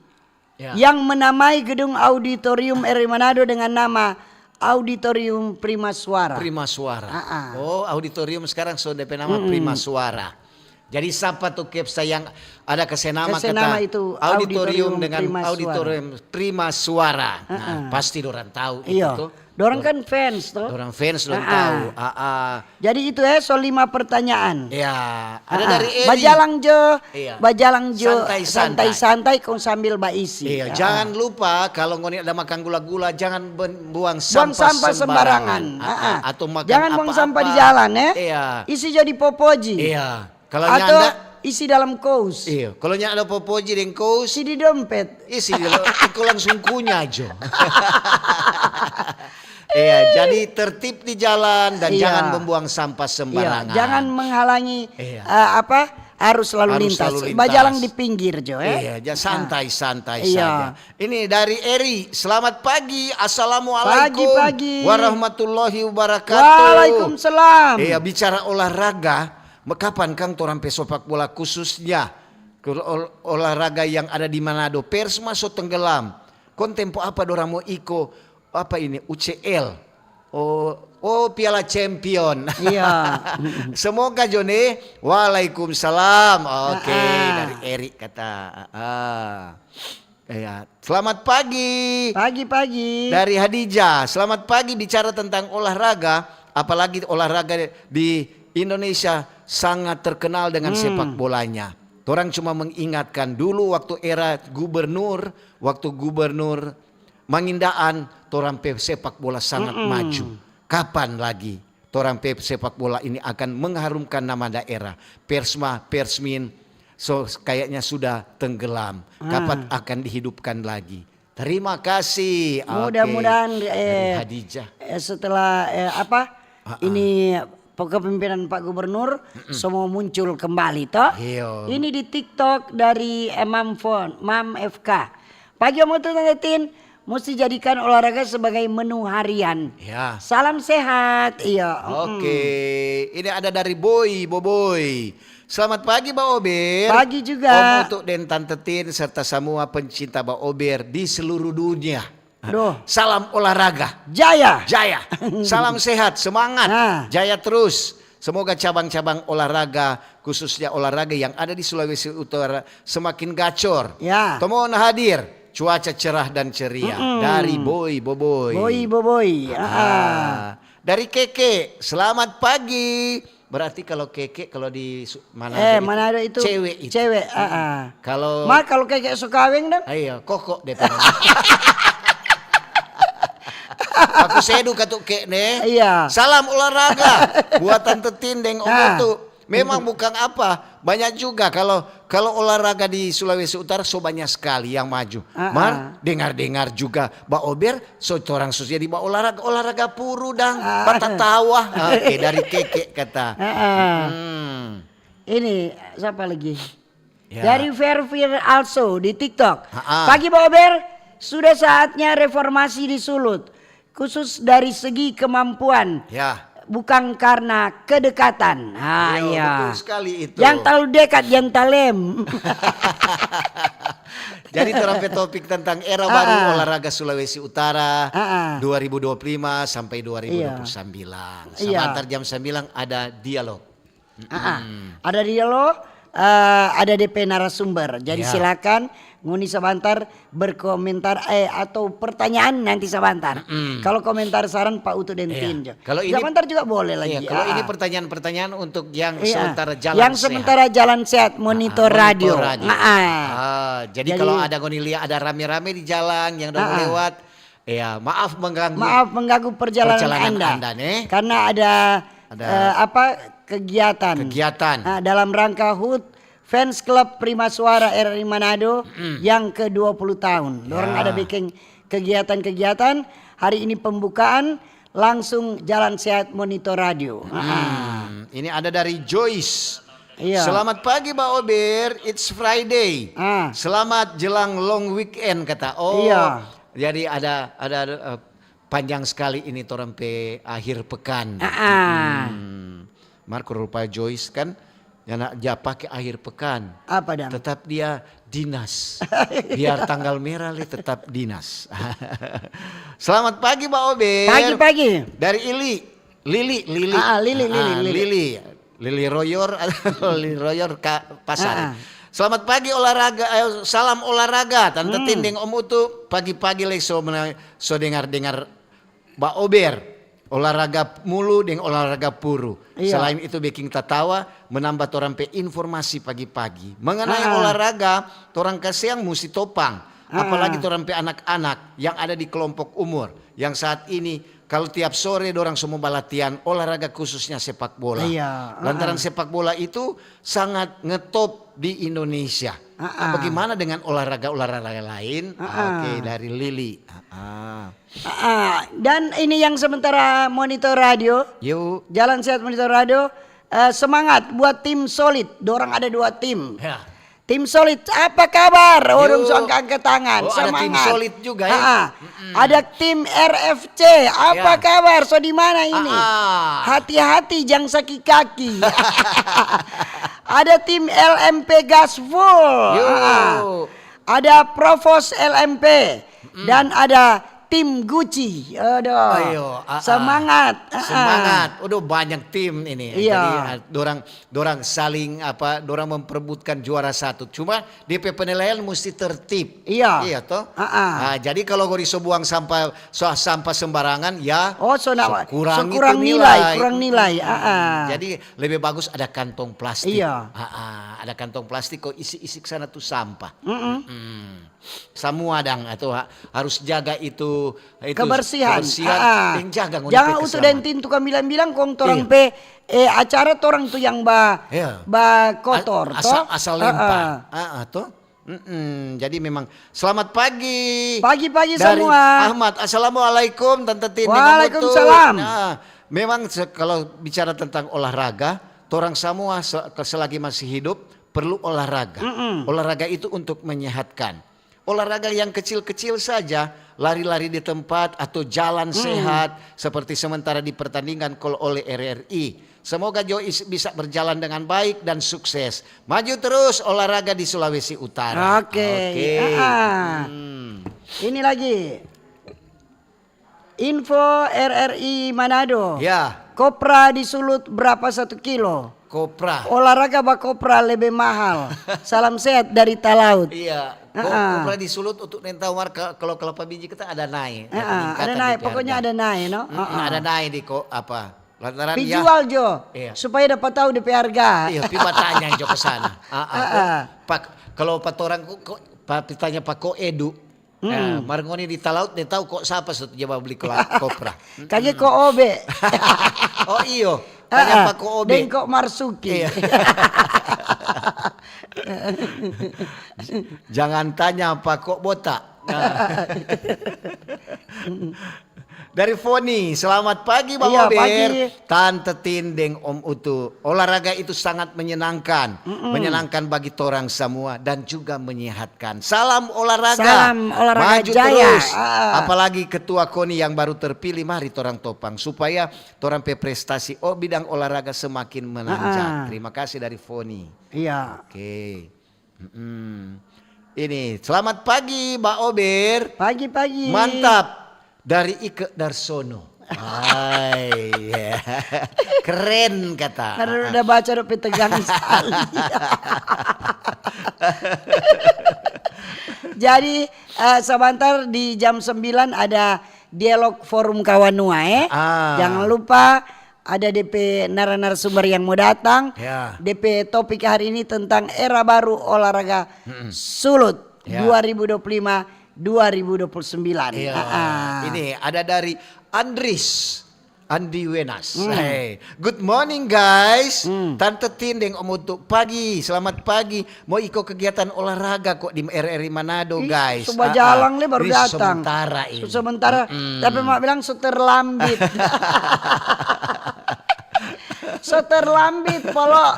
Speaker 2: yang menamai gedung auditorium RRI Manado dengan nama Auditorium Prima Suara.
Speaker 1: Prima Suara. Oh, auditorium sekarang sudah DP nama Prima Suara. Jadi siapa tuh Kepsa yang ada kesenama kata
Speaker 2: itu
Speaker 1: auditorium dengan
Speaker 2: Prima
Speaker 1: auditorium Prima Suara. Nah, pasti orang tahu
Speaker 2: iya.
Speaker 1: itu tuh.
Speaker 2: Dorang kan fans tuh.
Speaker 1: Orang fans orang tahu.
Speaker 2: Jadi itu soal 5 pertanyaan.
Speaker 1: Ya, ada dari Eri.
Speaker 2: Bajalang jo,
Speaker 1: Santai-santai.
Speaker 2: kau sambil baisi.
Speaker 1: Iya, jangan lupa kalau ngoni ada makan gula-gula jangan buang
Speaker 2: sampah sembarangan.
Speaker 1: Atau makan
Speaker 2: jangan buang sampah di jalan ya.
Speaker 1: Iya.
Speaker 2: Isi jadi popoji.
Speaker 1: Iya. Kalau
Speaker 2: atau
Speaker 1: nyanda
Speaker 2: isi dalam kous.
Speaker 1: Iya, kalau nyanda ada popoji dan kous
Speaker 2: isi di dompet.
Speaker 1: Isi aku langsung kunyah jo. Iya, jadi tertib di jalan dan jangan membuang sampah sembarangan.
Speaker 2: Iya, jangan menghalangi arus lalu lintas. Bajalang di pinggir jo
Speaker 1: Iya, santai-santai saja. Ini dari Eri. Selamat pagi. Assalamualaikum
Speaker 2: pagi.
Speaker 1: warahmatullahi wabarakatuh.
Speaker 2: Waalaikumsalam.
Speaker 1: Iya, bicara olahraga, kapan Kang torang pesepak bola khususnya olahraga yang ada di Manado Persma so tenggelam. Kontempo apa dorang mau iko apa ini UCL. Oh Piala Champion.
Speaker 2: Iya.
Speaker 1: Semoga Jone. Waalaikumsalam. Oke, dari Erik kata. Ya. Selamat pagi.
Speaker 2: Pagi.
Speaker 1: Dari Hadijah. Selamat pagi, bicara tentang olahraga, apalagi olahraga di Indonesia sangat terkenal dengan sepak bolanya. Orang cuma mengingatkan dulu waktu era waktu gubernur Mangindaan, torang sepak bola sangat maju. Kapan lagi torang sepak bola ini akan mengharumkan nama daerah? Persmin, so kayaknya sudah tenggelam. Kapan akan dihidupkan lagi? Terima kasih.
Speaker 2: Mudah-mudahan
Speaker 1: Hadijah.
Speaker 2: Setelah ini kepemimpinan Pak Gubernur semua muncul kembali toh. Ini di TikTok dari Mam FK. Pagi Om Tutin. Mesti jadikan olahraga sebagai menu harian.
Speaker 1: Ya.
Speaker 2: Salam sehat. Iya.
Speaker 1: Oke. Ini ada dari Boboy. Selamat pagi Mbak Ober.
Speaker 2: Pagi juga.
Speaker 1: Om untuk dan Tante Tin serta semua pencinta Mbak Ober di seluruh dunia.
Speaker 2: Aduh.
Speaker 1: Salam olahraga.
Speaker 2: Jaya.
Speaker 1: Salam sehat, semangat. Jaya terus. Semoga cabang-cabang olahraga, khususnya olahraga yang ada di Sulawesi Utara semakin gacor.
Speaker 2: Ya.
Speaker 1: Tomo hadir. Cuaca cerah dan ceria dari Boboy.
Speaker 2: Boboy.
Speaker 1: Dari Keke, selamat pagi. Berarti kalau Keke kalau di Manado,
Speaker 2: Manado itu
Speaker 1: cewek. Kalau
Speaker 2: kalau Keke suka kawin dan?
Speaker 1: Iya, koko deh. Aku sedu katuk Kek ne.
Speaker 2: Iya.
Speaker 1: Salam olahraga buatan Tetindeng Om Utu. Memang bukan apa, banyak juga kalau olahraga di Sulawesi Utara so banyak sekali yang maju. Dengar juga Mbak Ober so orang jadi Mbak olahraga puru dang patah tawa. Oke, dari Keke kata.
Speaker 2: Ini siapa lagi? Dari Verfir also di TikTok. Pagi Mbak Ober, sudah saatnya reformasi di Sulut. Khusus dari segi kemampuan. Bukan karena kedekatan.
Speaker 1: Betul sekali itu.
Speaker 2: Yang terlalu dekat, yang talem.
Speaker 1: Jadi terampe topik tentang era baru olahraga Sulawesi Utara 2025 sampai 2029. Sebentar jam 9 ada dialog.
Speaker 2: Ada dialog, ada DP narasumber. Jadi silakan nguni sebentar berkomentar atau pertanyaan nanti sebentar. Kalau komentar saran Pak Utu Dentin.
Speaker 1: Kalau ini
Speaker 2: sebentar juga boleh lagi.
Speaker 1: Kalau ini pertanyaan-pertanyaan untuk yang sementara jalan
Speaker 2: yang
Speaker 1: sehat.
Speaker 2: sementara jalan sehat monitor radio.
Speaker 1: Jadi kalau ada gonilia ada rame-rame di jalan yang udah lewat, ya maaf mengganggu.
Speaker 2: Maaf mengganggu perjalanan Anda. Karena ada kegiatan dalam rangka HUT Fans Club Prima Suara RRI Manado yang ke-20 tahun. Orang ada bikin kegiatan-kegiatan. Hari ini pembukaan langsung jalan sehat monitor radio.
Speaker 1: Ini ada dari Joyce. Selamat pagi Mbak Ober, it's Friday. Selamat jelang long weekend kata. Jadi ada panjang sekali ini torempe akhir pekan. Marco rupa Joyce kan yang dia pakai akhir pekan.
Speaker 2: Apa dan?
Speaker 1: Tetap dia dinas. Biar tanggal merah tetap dinas. Selamat pagi Mbak Ober.
Speaker 2: Pagi-pagi.
Speaker 1: Dari Lili. Lili Royor Pasar. Selamat pagi olahraga, salam olahraga. Tante Tindeng Om Utu pagi-pagi so dengar Mbak Ober. Olahraga mulu dengan olahraga puru. Selain itu bikin tatawa, menambah torampe informasi pagi-pagi. Mengenai olahraga, torang kasih yang mesti topang. Apalagi torampe anak-anak yang ada di kelompok umur. Yang saat ini kalau tiap sore dorang semua latihan olahraga khususnya sepak bola. Lantaran sepak bola itu sangat ngetop di Indonesia. Bagaimana dengan olahraga lain? Oke, dari Lili.
Speaker 2: Dan ini yang sementara monitor radio.
Speaker 1: Yuk.
Speaker 2: Jalan sehat monitor radio. Semangat buat tim solid. Dorang ada 2 tim. Tim solid, apa kabar? Orang angkat tangan. Semangat.
Speaker 1: Ada tim solid juga ya.
Speaker 2: Ada tim RFC. Apa kabar? So di mana ini? Hati-hati jangan sakit kaki. Ada tim LMP gas full. Ada Provos LMP dan ada tim Gucci. Semangat.
Speaker 1: Semangat. Udah banyak tim ini. Jadi dorang saling dorang memperebutkan juara 1. Cuma DP penilaian mesti tertib. Iya toh. Jadi kalau goriso buang sampah sembarangan kurang nilai. Jadi lebih bagus ada kantong plastik. Ada kantong plastik kok isi sana tuh sampah. Semua atau harus jaga itu
Speaker 2: kebersihan.
Speaker 1: Jangan
Speaker 2: utuh dentin tukang bilang kong torang acara torang tuh yang kotor
Speaker 1: asal lempar. Jadi memang selamat pagi.
Speaker 2: Pagi-pagi
Speaker 1: dari
Speaker 2: semua.
Speaker 1: Ahmad. Assalamualaikum Tante Tin.
Speaker 2: Waalaikumsalam.
Speaker 1: Memang kalau bicara tentang olahraga, torang semua selagi masih hidup perlu olahraga. Olahraga itu untuk menyehatkan. Olahraga yang kecil-kecil saja, lari-lari di tempat atau jalan sehat seperti sementara di pertandingan oleh RRI. Semoga Joyce bisa berjalan dengan baik dan sukses. Maju terus olahraga di Sulawesi Utara.
Speaker 2: Ini lagi. Info RRI Manado. Kopra di Sulut berapa 1 kilo?
Speaker 1: Kopra.
Speaker 2: Olahraga kopra lebih mahal. Salam sehat dari Talaut.
Speaker 1: Kopra di Sulut untuk nentawar kalau kelapa biji kita ada naik.
Speaker 2: Ada naik, pokoknya ada naik, no?
Speaker 1: Ada naik di lantaran
Speaker 2: dijual Jo, supaya dapat tahu DP harga.
Speaker 1: Iya, pi tanya Jo ke sana. Pak kalau patorang kok tanya Pak Ko Edu. Marngoni di Talaut dia tahu kok siapa satu dia beli kopra.
Speaker 2: Kage ko Obe.
Speaker 1: Oh iyo, tanya Pak Ko Obe.
Speaker 2: Dan kok Marsuki.
Speaker 1: Jangan tanya Pak Ko Botak. Dari Foni, selamat pagi Bang Ober. Tante Tindeng Om Utu. Olahraga itu sangat menyenangkan. Menyenangkan bagi torang semua dan juga menyehatkan. Salam olahraga.
Speaker 2: Salam olahraga
Speaker 1: maju
Speaker 2: jaya.
Speaker 1: Terus. Apalagi ketua KONI yang baru terpilih, mari torang topang. Supaya torang prestasi bidang olahraga semakin menanjak. Terima kasih dari Foni.
Speaker 2: Iya.
Speaker 1: Oke. Ini selamat pagi Mbak Ober.
Speaker 2: Pagi-pagi.
Speaker 1: Mantap dari Ike Darsono. Hai, ya. Keren kata.
Speaker 2: Karena udah baca udah tegang sekali. Jadi sebentar di jam 9 ada dialog forum Kawanua Jangan lupa ada DP narasumber yang mau datang.
Speaker 1: Ya.
Speaker 2: DP topik hari ini tentang era baru olahraga Sulut 2025-2029.
Speaker 1: Iya. Ini ada dari Andi Wenas. Hey, good morning guys. Tante Tindeng Om untuk pagi. Selamat pagi. Mau ikut kegiatan olahraga kok di RRI Manado guys.
Speaker 2: Coba jalan le baru
Speaker 1: ini
Speaker 2: datang.
Speaker 1: Sementara ini.
Speaker 2: Sementara. Tapi mak bilang seterlambit. Seterlambit polo.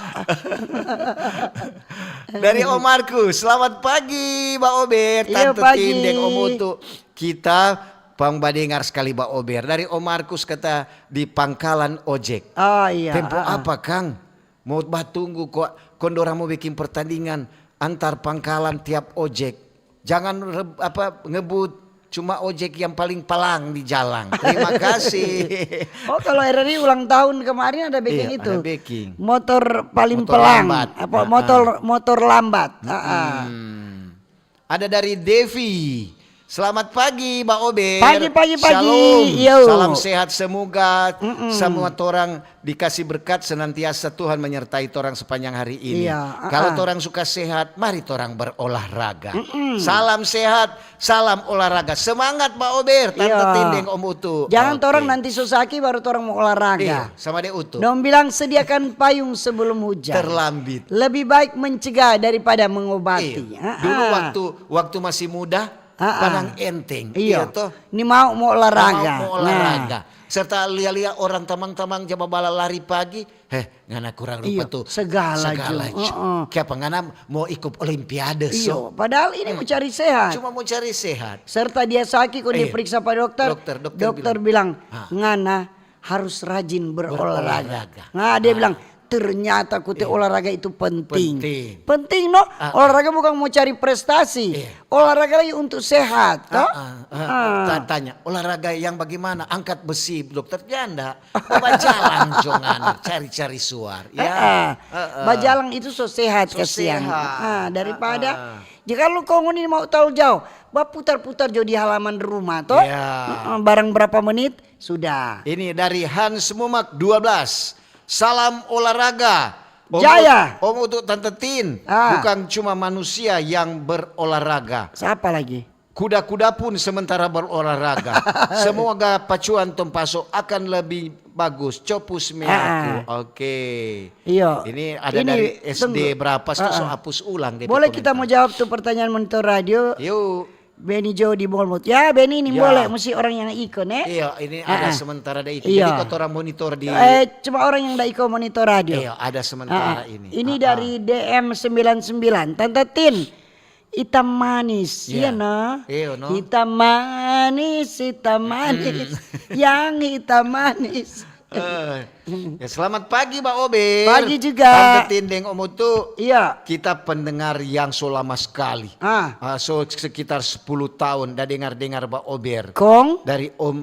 Speaker 1: Dari Om Markus. Selamat pagi Mbak Ober.
Speaker 2: Iya,
Speaker 1: Tante
Speaker 2: pagi.
Speaker 1: Tindeng Om untuk kita. Bang Badengar sekali Mbak Ober. Dari Om Markus kata di pangkalan ojek.
Speaker 2: Oh iya.
Speaker 1: Tempo apa Kang? Mau tunggu kok kondora mau bikin pertandingan antar pangkalan tiap ojek. Jangan ngebut cuma ojek yang paling palang di jalan. Terima kasih.
Speaker 2: Oh kalau RRI ulang tahun kemarin ada backing
Speaker 1: Iya,
Speaker 2: itu.
Speaker 1: ada backing.
Speaker 2: Motor paling
Speaker 1: Motor
Speaker 2: pelang.
Speaker 1: lambat.
Speaker 2: Apa motor lambat.
Speaker 1: Ada dari Devi. Selamat pagi Mbak Ober.
Speaker 2: Pagi.
Speaker 1: Shalom.
Speaker 2: Yo.
Speaker 1: Salam sehat semoga semua orang dikasih berkat senantiasa Tuhan menyertai torang sepanjang hari ini.
Speaker 2: Iya,
Speaker 1: Kalau torang suka sehat, mari torang berolahraga. Salam sehat, salam olahraga. Semangat Mbak Ober, Tante
Speaker 2: Iya.
Speaker 1: Tindeng Om Utu.
Speaker 2: Jangan
Speaker 1: Oke.
Speaker 2: torang nanti susaki baru torang mau olahraga.
Speaker 1: Iya, sama dia Utu.
Speaker 2: Dong bilang sediakan payung sebelum hujan.
Speaker 1: Terlambit.
Speaker 2: Lebih baik mencegah daripada mengobati.
Speaker 1: Iya. Dulu waktu masih muda, pandang enteng.
Speaker 2: Iya.
Speaker 1: Toh.
Speaker 2: Ini mau olahraga.
Speaker 1: Mau olahraga. Serta lihat orang tamang-tamang jama bala lari pagi. Ngana kurang lupa
Speaker 2: Iya,
Speaker 1: tuh.
Speaker 2: segala
Speaker 1: Kiapa ngana mau ikut olimpiade.
Speaker 2: Iya, padahal ini mau cari sehat.
Speaker 1: Cuma mau cari sehat.
Speaker 2: Serta dia sakit kok diperiksa Pak dokter.
Speaker 1: Dokter
Speaker 2: bilang, ngana harus rajin berolahraga.
Speaker 1: Berolahraga.
Speaker 2: Nah, dia bilang ternyata olahraga itu penting.
Speaker 1: Penting.
Speaker 2: No? Olahraga bukan mau cari prestasi. Olahraga lagi untuk sehat. Toh?
Speaker 1: Tanya, olahraga yang bagaimana? Angkat besi, dokter janda. Bajalang jongan, cari-cari suar. Ya.
Speaker 2: Bajalang itu so sehat kasihan. Daripada jika lu kau ini mau tahu jauh, putar-putar jauh di halaman rumah toh. Barang berapa menit sudah.
Speaker 1: Ini dari Hans Mumak 12. Salam olahraga.
Speaker 2: Jaya.
Speaker 1: Om untuk Tante Tin. Bukan cuma manusia yang berolahraga.
Speaker 2: Siapa lagi?
Speaker 1: Kuda-kuda pun sementara berolahraga. Semoga pacuan Tompaso akan lebih bagus. Copus meaku. Oke.
Speaker 2: Iya.
Speaker 1: Ini ada dari SD berapa? So hapus ulang.
Speaker 2: Boleh kita mau jawab tuh pertanyaan monitor radio?
Speaker 1: Yuk.
Speaker 2: Benny Joe di Bolmut. Ya Benny ini boleh. Mesti orang yang ikut
Speaker 1: Iya ini ada sementara ada itu.
Speaker 2: Iya.
Speaker 1: Jadi kotoran monitor di.
Speaker 2: Cuma orang yang tidak ikut monitor radio.
Speaker 1: Iya ada sementara ini.
Speaker 2: Ini dari DM99. Tante Tin. Hitam manis. Iya no.
Speaker 1: Iya no.
Speaker 2: Hitam manis. Yang hitam manis.
Speaker 1: Ya, selamat pagi Mbak Ober.
Speaker 2: Pagi juga.
Speaker 1: Tante Tindeng Om Utu.
Speaker 2: Iya.
Speaker 1: Kita pendengar yang so lama sekali. So sekitar 10 tahun dah dengar Mbak Ober.
Speaker 2: Kong.
Speaker 1: Dari Om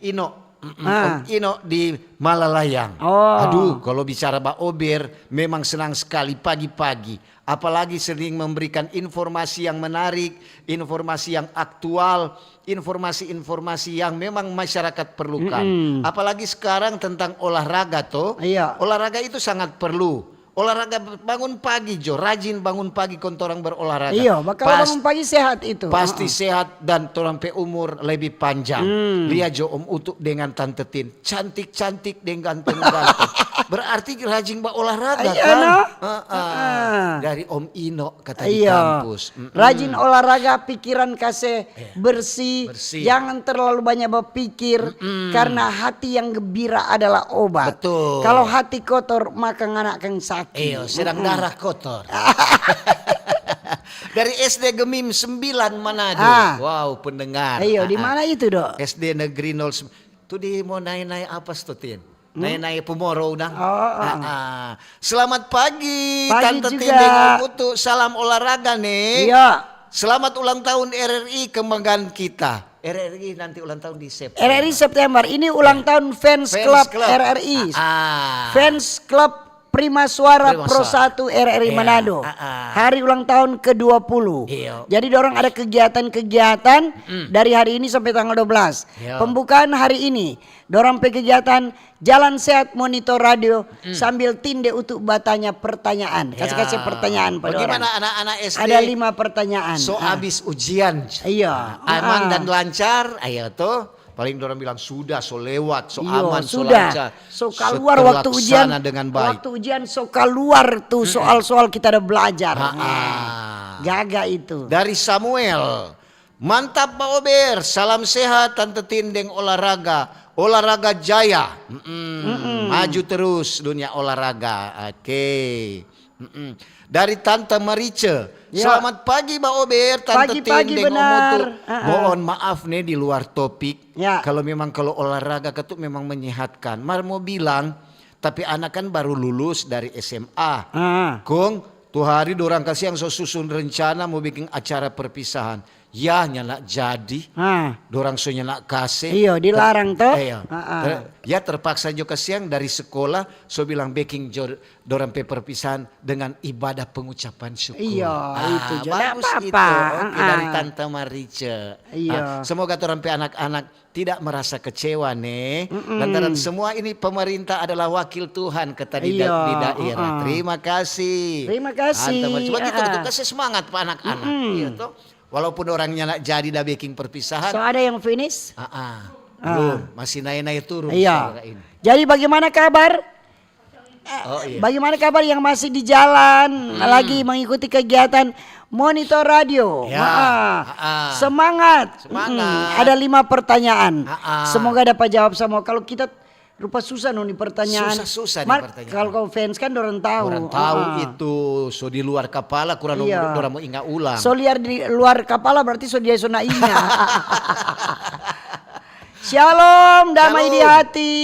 Speaker 1: Ino. Om Ino di Malalayang.
Speaker 2: Oh.
Speaker 1: Aduh, kalau bicara Mbak Ober memang senang sekali pagi-pagi. Apalagi sering memberikan informasi yang menarik, informasi yang aktual, informasi-informasi yang memang masyarakat perlukan. Apalagi sekarang tentang olahraga toh.
Speaker 2: Iya.
Speaker 1: Olahraga itu sangat perlu. Olahraga bangun pagi Jo, rajin bangun pagi kon orang berolahraga.
Speaker 2: Iya, bakal bangun pagi sehat itu.
Speaker 1: Pasti sehat dan orang pe umur lebih panjang. Lihat Jo Om Utuk dengan Tante Tin, cantik-cantik dengan ganteng-ganteng. Berarti rajin berolahraga kan? Dari Om Ino kata di kampus.
Speaker 2: Rajin olahraga, pikiran kasih bersih. Jangan terlalu banyak berpikir karena hati yang gembira adalah obat.
Speaker 1: Betul.
Speaker 2: Kalau hati kotor maka anak akan sakit.
Speaker 1: Iya, sedang darah kotor. Dari SD Gemim 9 Manado. Wow, pendengar.
Speaker 2: Ayo, di mana itu, Dok?
Speaker 1: SD Negeri 09. Itu di mau naik-naik apa Stotin? Naik pumoro dah.
Speaker 2: Oh.
Speaker 1: Selamat pagi,
Speaker 2: Pagi
Speaker 1: Tante
Speaker 2: juga.
Speaker 1: Tindeng Omutu. Salam olahraga nih.
Speaker 2: Iya.
Speaker 1: Selamat ulang tahun RRI kebanggaan kita. RRI nanti ulang tahun di September.
Speaker 2: RRI September. Ini ulang tahun fans club RRI. Fans club Prima Suara Pro 1 RRI Manado. Hari ulang tahun ke-20.
Speaker 1: Iya.
Speaker 2: Jadi dorong ada kegiatan-kegiatan dari hari ini sampai tanggal 12.
Speaker 1: Iya.
Speaker 2: Pembukaan hari ini. Dorong kegiatan Jalan Sehat Monitor Radio sambil tinde untuk batanya pertanyaan. Kasih pertanyaan pada
Speaker 1: Bagaimana
Speaker 2: orang.
Speaker 1: anak-anak SD?
Speaker 2: Ada 5 pertanyaan.
Speaker 1: So habis ujian.
Speaker 2: Iya.
Speaker 1: Aman dan lancar. Ayo tuh. Paling orang bilang sudah, so lewat, so
Speaker 2: Iya,
Speaker 1: aman, so
Speaker 2: sudah.
Speaker 1: lancar.
Speaker 2: So keluar waktu ujian
Speaker 1: dengan baik.
Speaker 2: Waktu ujian so keluar tuh soal-soal kita udah belajar. Gaga itu.
Speaker 1: Dari Samuel. Mantap Pak Ober, salam sehat Tante Tindeng olahraga. Olahraga jaya. Maju terus dunia olahraga. Oke. Dari Tante Marice.
Speaker 2: Ya.
Speaker 1: Selamat pagi Mbak Ober, Tante
Speaker 2: Pagi-pagi
Speaker 1: Tindeng
Speaker 2: benar.
Speaker 1: Omutu. Mohon maaf nih di luar topik.
Speaker 2: Ya.
Speaker 1: Kalau olahraga ketuk memang menyehatkan. Mar mau bilang, tapi anak kan baru lulus dari SMA. Kong, tuh hari dorang kasih yang so susun rencana mau bikin acara perpisahan. Ya nyala jadi. Dorang so nyala kasih.
Speaker 2: Iya dilarang toh.
Speaker 1: Ya terpaksa juga siang dari sekolah so bilang baking dorang perpisahan dengan ibadah pengucapan syukur.
Speaker 2: Iya itu juga
Speaker 1: bagus
Speaker 2: apa-apa.
Speaker 1: itu. Oke, dari Tante Marice.
Speaker 2: Iya.
Speaker 1: Semoga dorang anak-anak tidak merasa kecewa nih. Lantaran semua ini pemerintah adalah wakil Tuhan kata di daerah. Terima kasih.
Speaker 2: Terima kasih.
Speaker 1: Tante Marice. Begitu kasih semangat pak anak-anak. Iya toh. Walaupun orangnya nak jadi dah baking perpisahan.
Speaker 2: So ada yang finish?
Speaker 1: Belum, masih naik-naik turun.
Speaker 2: Iya. Jadi bagaimana kabar?
Speaker 1: Iya.
Speaker 2: Bagaimana kabar yang masih di jalan lagi mengikuti kegiatan Monitor Radio? Semangat. Ada 5 pertanyaan. Semoga dapat jawab semua. Kalau kita rupa susah nih pertanyaan.
Speaker 1: Susah nih pertanyaan.
Speaker 2: Kalau kau fans kan orang tahu.
Speaker 1: Orang tahu itu so di luar kepala kurang orang mau ingat ulang.
Speaker 2: So liar di luar kepala berarti so dia sona ingat. Shalom, damai di hati.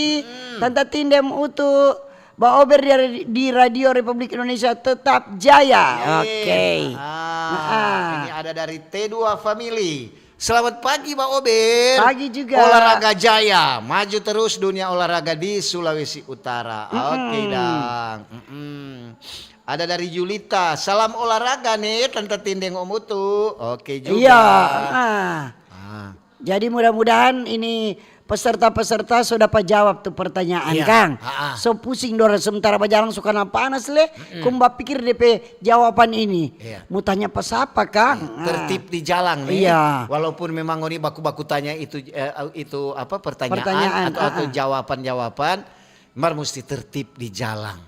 Speaker 2: Tante Tindem Utu, Mbak Ober di Radio Republik Indonesia tetap jaya. Oke.
Speaker 1: Ini ada dari T2 Family. Selamat pagi Mbak Ober.
Speaker 2: Pagi juga.
Speaker 1: Olahraga jaya, maju terus dunia olahraga di Sulawesi Utara. Oke dang. Ada dari Julita. Salam olahraga nih Tante Tindeng Omutu. Oke juga.
Speaker 2: Iya. Jadi mudah-mudahan ini peserta-peserta sudah dapat jawab tuh pertanyaan Kang. So pusing dorang sementara berjalan suka panas le. Kumba pikir DP jawaban ini. Mau tanya pas apa Kang?
Speaker 1: Tertib di jalan nih.
Speaker 2: Iya.
Speaker 1: Walaupun memang ini baku-baku tanya itu apa pertanyaan atau jawaban-jawaban. Mar mesti tertib di jalan.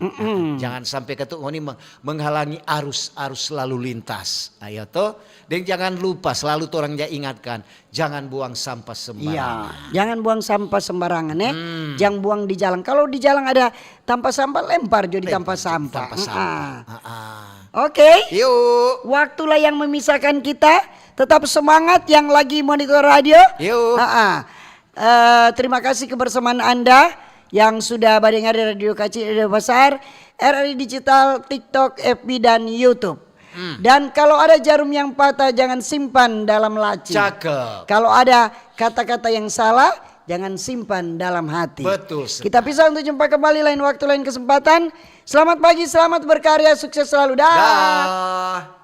Speaker 1: Jangan sampai ketuk ini menghalangi arus lalu lintas. Ayo toh. Dan jangan lupa selalu orang ingatkan jangan buang sampah sembarangan.
Speaker 2: Iya, jangan buang sampah sembarangan ya. Jangan buang di jalan. Kalau di jalan ada tanpa sampah lempar jadi tanpa sampah. Oke.
Speaker 1: Yuk.
Speaker 2: Waktulah yang memisahkan kita. Tetap semangat yang lagi Monitor Radio.
Speaker 1: Yuk.
Speaker 2: Terima kasih kebersamaan Anda yang sudah mendengar di Radio Kecil Radio Besar, RRI Digital, TikTok, FB dan YouTube. Dan kalau ada jarum yang patah jangan simpan dalam laci.
Speaker 1: Cakep.
Speaker 2: Kalau ada kata-kata yang salah jangan simpan dalam hati.
Speaker 1: Betul.
Speaker 2: Kita pisah untuk jumpa kembali lain waktu lain kesempatan. Selamat pagi, selamat berkarya, sukses selalu. Dah.